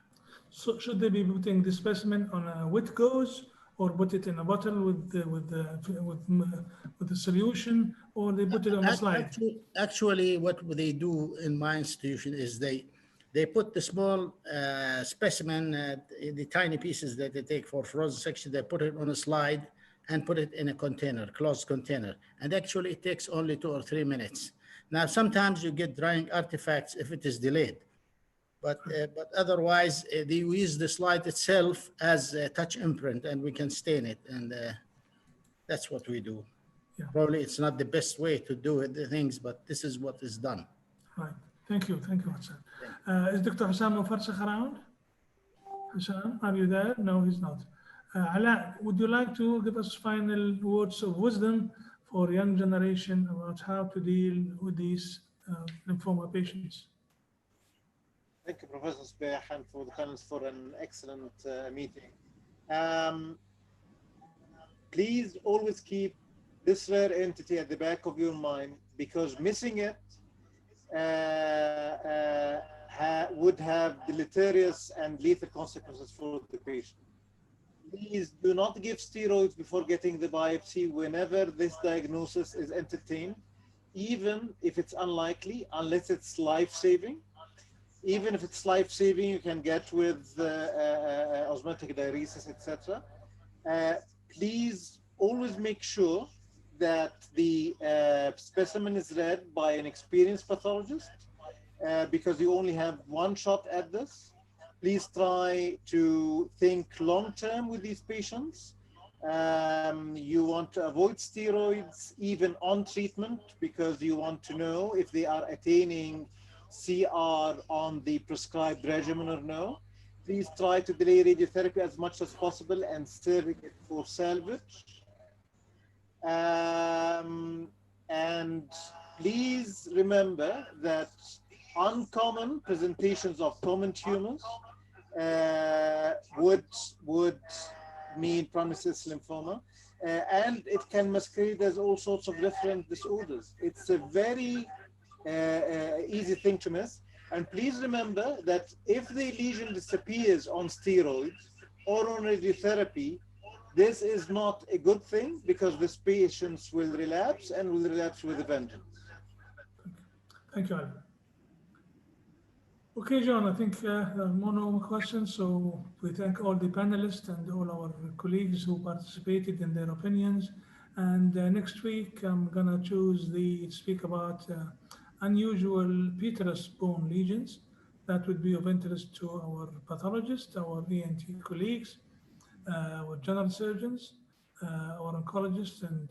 So should they be putting the specimen on a wet gauze, or put it in a bottle with the solution, or they put it on a slide? Actually, what they do in my institution is they put the small specimen, the tiny pieces that they take for frozen section, they put it on a slide and put it in a container, closed container. And actually it takes only 2 or 3 minutes. Now, sometimes you get drying artifacts if it is delayed, but otherwise they use the slide itself as a touch imprint, and we can stain it. And that's what we do. Yeah. Probably it's not the best way to do it, the things, but this is what is done. Right. Thank you, Hassan. Is Dr. Hussam Mufarsakh around? Hussam, are you there? No, he's not. Ala, would you like to give us final words of wisdom for young generation about how to deal with these lymphoma patients? Thank you, Professor Spehan, for the comments, for an excellent meeting. Please always keep this rare entity at the back of your mind, because missing it would have deleterious and lethal consequences for the patient. Please do not give steroids before getting the biopsy whenever this diagnosis is entertained, even if it's unlikely, unless it's life-saving. Even if it's life-saving, you can get with osmotic diuresis, etc. Please always make sure that the specimen is read by an experienced pathologist, because you only have one shot at this. Please try to think long-term with these patients. You want to avoid steroids even on treatment, because you want to know if they are attaining CR on the prescribed regimen or no. Please try to delay radiotherapy as much as possible and save it for salvage. And please remember that uncommon presentations of common tumors would mean primary lymphoma. and it can masquerade as all sorts of different disorders. It's a very easy thing to miss. And please remember that if the lesion disappears on steroids or on radiotherapy, this is not a good thing, because these patients will relapse and will relapse with a vengeance. Thank you, Alan. Okay, John, I think there are no more questions. So we thank all the panelists and all our colleagues who participated in their opinions. And next week, I'm going to speak about unusual petrous bone lesions that would be of interest to our pathologists, our ENT colleagues, our general surgeons, our oncologists and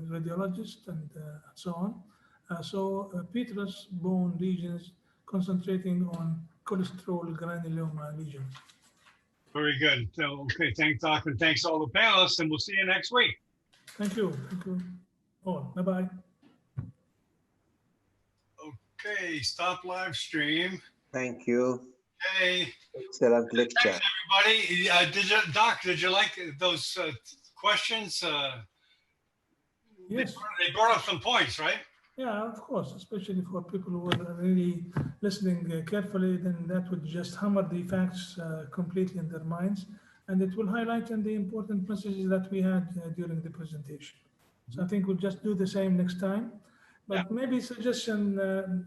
radiologists, and so on. Petrous bone lesions, concentrating on cholesterol granuloma lesions. Very good. So, okay, thanks, Doc, and thanks all the panelists, and we'll see you next week. Thank you. Thank you all. Bye-bye. Okay, stop live stream. Thank you. Okay. Excellent lecture. Thanks, everybody. Doc, did you like those questions? Yes. They brought up some points, right? Yeah, of course, especially for people who are really listening carefully, then that would just hammer the facts completely in their minds, and it will highlight the important messages that we had during the presentation. So I think we'll just do the same next time, but maybe suggestion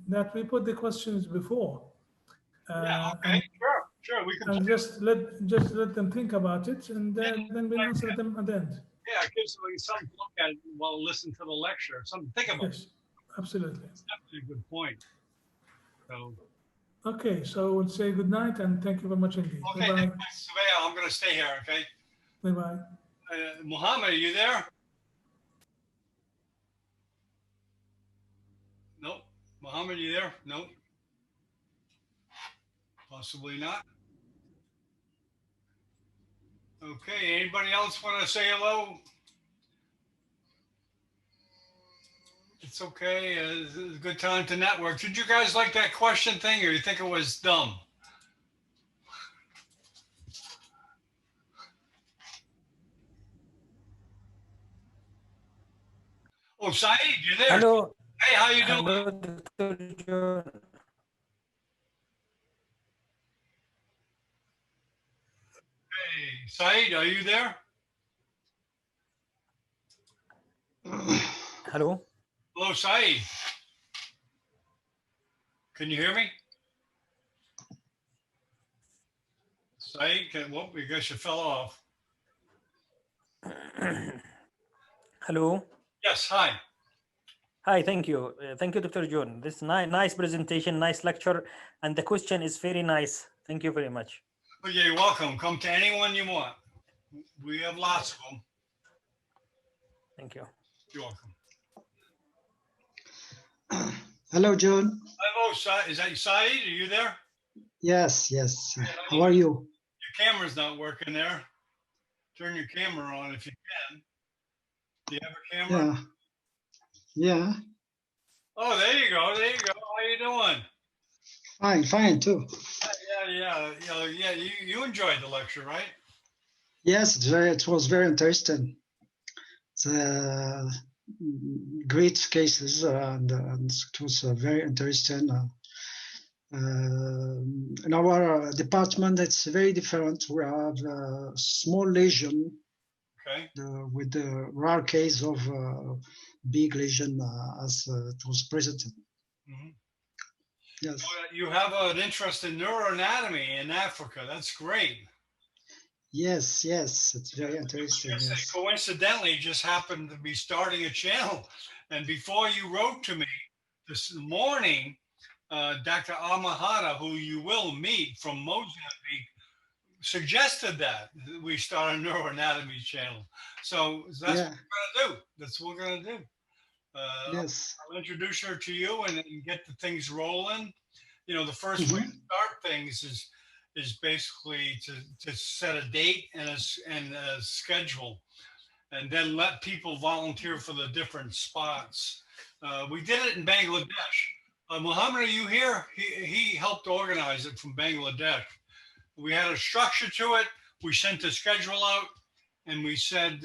that we put the questions before. Yeah, okay, sure, we can. And just let them think about it, and then we'll answer them at the end. Yeah, it gives them something to look at while listening to the lecture, something to think about. Yes. Absolutely. That's definitely a good point. So. Okay, so we'll say good night and thank you very much indeed. Okay, bye-bye. Surveyor, I'm going to stay here, okay? Bye-bye. Muhammad, are you there? No. Muhammad, are you there? No. Possibly not. Okay, anybody else want to say hello? It's okay. It's a good time to network. Did you guys like that question thing, or you think it was dumb? Oh, Saeed, you there? Hello. Hey, how you doing? Hello, Dr. John. Hey, Saeed, are you there? Hello. Hello, Saeed. Can you hear me? Saeed, well, I guess you fell off. Hello. Yes, hi. Hi, thank you. Thank you, Dr. John. This nice presentation, nice lecture, and the question is very nice. Thank you very much. Well, you're welcome. Come to anyone you want. We have lots of them. Thank you. You're welcome. Hello, John. Hello, Saeed. Is that Saeed? Are you there? Yes, yes. How are you? Your camera's not working there. Turn your camera on if you can. Do you have a camera? Yeah. Yeah. Oh, there you go. There you go. How you doing? Fine, fine too. Yeah. You enjoyed the lecture, right? Yes, it was very interesting. Great cases, and it was very interesting. In our department, it's very different. We have a small lesion, okay, with the rare case of big lesion as it was presented. Mm-hmm. Yes. You have an interest in neuroanatomy in Africa. That's great. Yes, it's very interesting. Yes. Coincidentally, just happened to be starting a channel, and before you wrote to me this morning, Dr. Amahata, who you will meet from Mozambique, suggested that we start a neuroanatomy channel. So that's what we're going to do. That's what we're going to do. Yes. I'll introduce her to you and get the things rolling. You know, the first way to start things is basically to set a date and a schedule, and then let people volunteer for the different spots. We did it in Bangladesh. Muhammad, are you here? He helped organize it from Bangladesh. We had a structure to it. We sent the schedule out, and we said,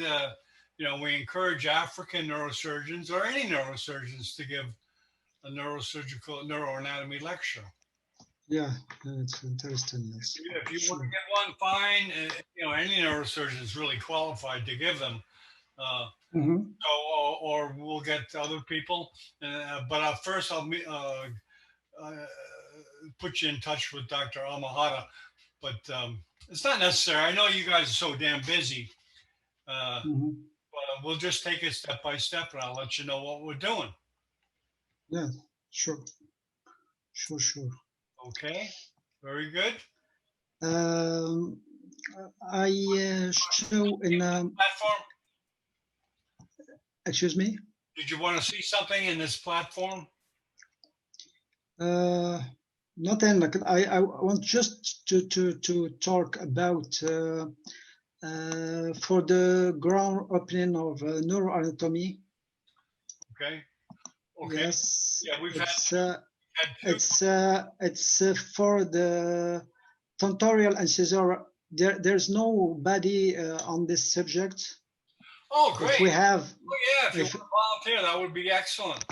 we encourage African neurosurgeons or any neurosurgeons to give a neuroanatomy lecture. Yeah, it's interesting. Yes. If you Sure. want to get one, fine. Any neurosurgeon is really qualified to give them. Mhm. Or we'll get other people. But first, I'll put you in touch with Dr. Almahada. But it's not necessary. I know you guys are so damn busy. Mhm. But we'll just take it step by step, and I'll let you know what we're doing. Yeah, sure. Sure. Okay, very good. I show in Platform. excuse me. Did you want to see something in this platform? Nothing. Like I want just to talk about for the ground opening of neuroanatomy. Okay. Yes. Yeah, we've it's had it's for the tentorial and scissor. There's nobody on this subject. Oh, great. If we have. Oh, yeah. If you want to volunteer, that would be excellent.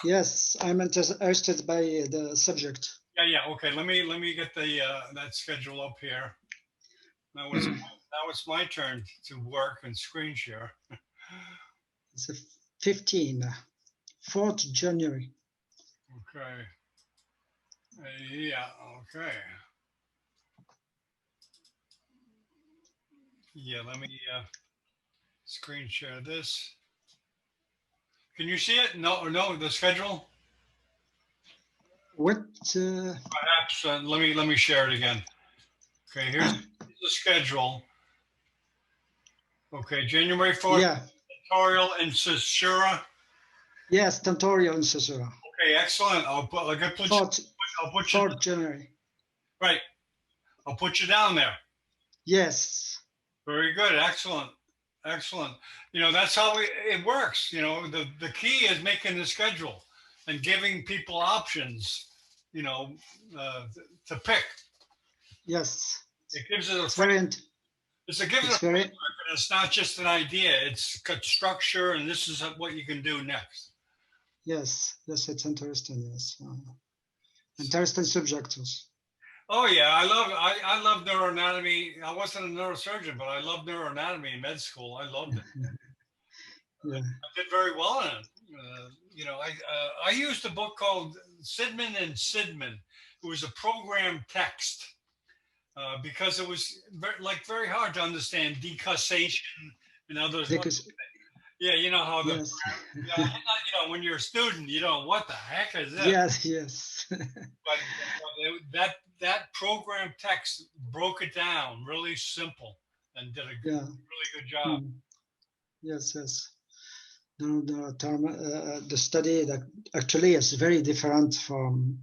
Yes, I'm interested by the subject. Yeah. Okay. Let me get the that schedule up here. Now it's my turn to work and screen share. It's 4th January. Okay. Yeah. Okay. Yeah. Let me screen share this. Can you see it? No. The schedule. What? Perhaps let me share it again. Okay, here's the schedule. Okay, January 4th. Yeah. Tentorial and Caesura. Yes, tentorial and Caesura. Okay, excellent. I'll put 4th January. Right. I'll put you down there. Yes. Very good. Excellent. That's how it works. The key is making the schedule and giving people options. To pick. Yes. It gives it a framework. It's not just an idea. It's got structure, and this is what you can do next. Yes, it's interesting. Yes, interesting subjects. Oh yeah, I love neuroanatomy. I wasn't a neurosurgeon, but I loved neuroanatomy in med school. I loved it. Yeah. I did very well in it. I used a book called Sidman and Sidman. It was a program text because it was very hard to understand decussation and others. Yeah, you know how yes. when you're a student, what the heck is this? Yes. But that program text broke it down really simple and did a really good job. Yes. The study that actually is very different from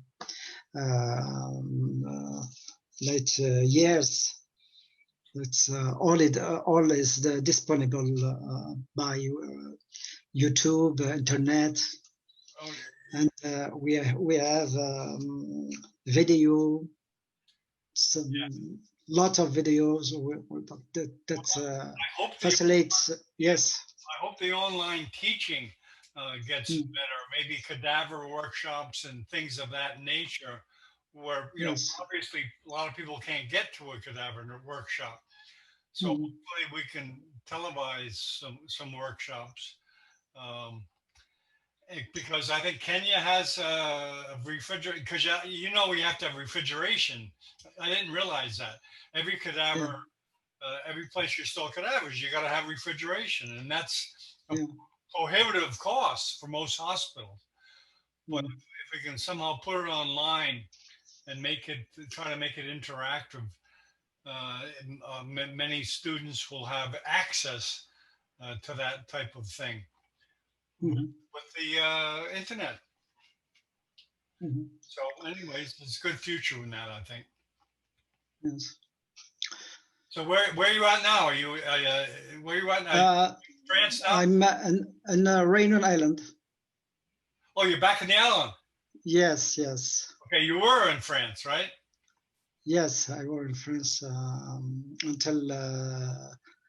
late years. It's all is disponible by YouTube, internet, and we have video, lots of videos that facilitates. Yes. I hope the online teaching gets better. Maybe cadaver workshops and things of that nature, where obviously a lot of people can't get to a cadaver workshop. So hopefully we can televise some workshops, because I think Kenya has a refrigerator. Because we have to have refrigeration. I didn't realize that every cadaver. Every place you store cadavers, you got to have refrigeration, and that's a prohibitive cost for most hospitals. But if we can somehow put it online and try to make it interactive, many students will have access to that type of thing with the internet. So, anyways, there's a good future in that, I think. Yes. So where are you at now? Are you where are you at now? France now? I'm in Réunion Island. Oh, you're back in the island. Yes. Okay, you were in France, right? Yes, I was in France until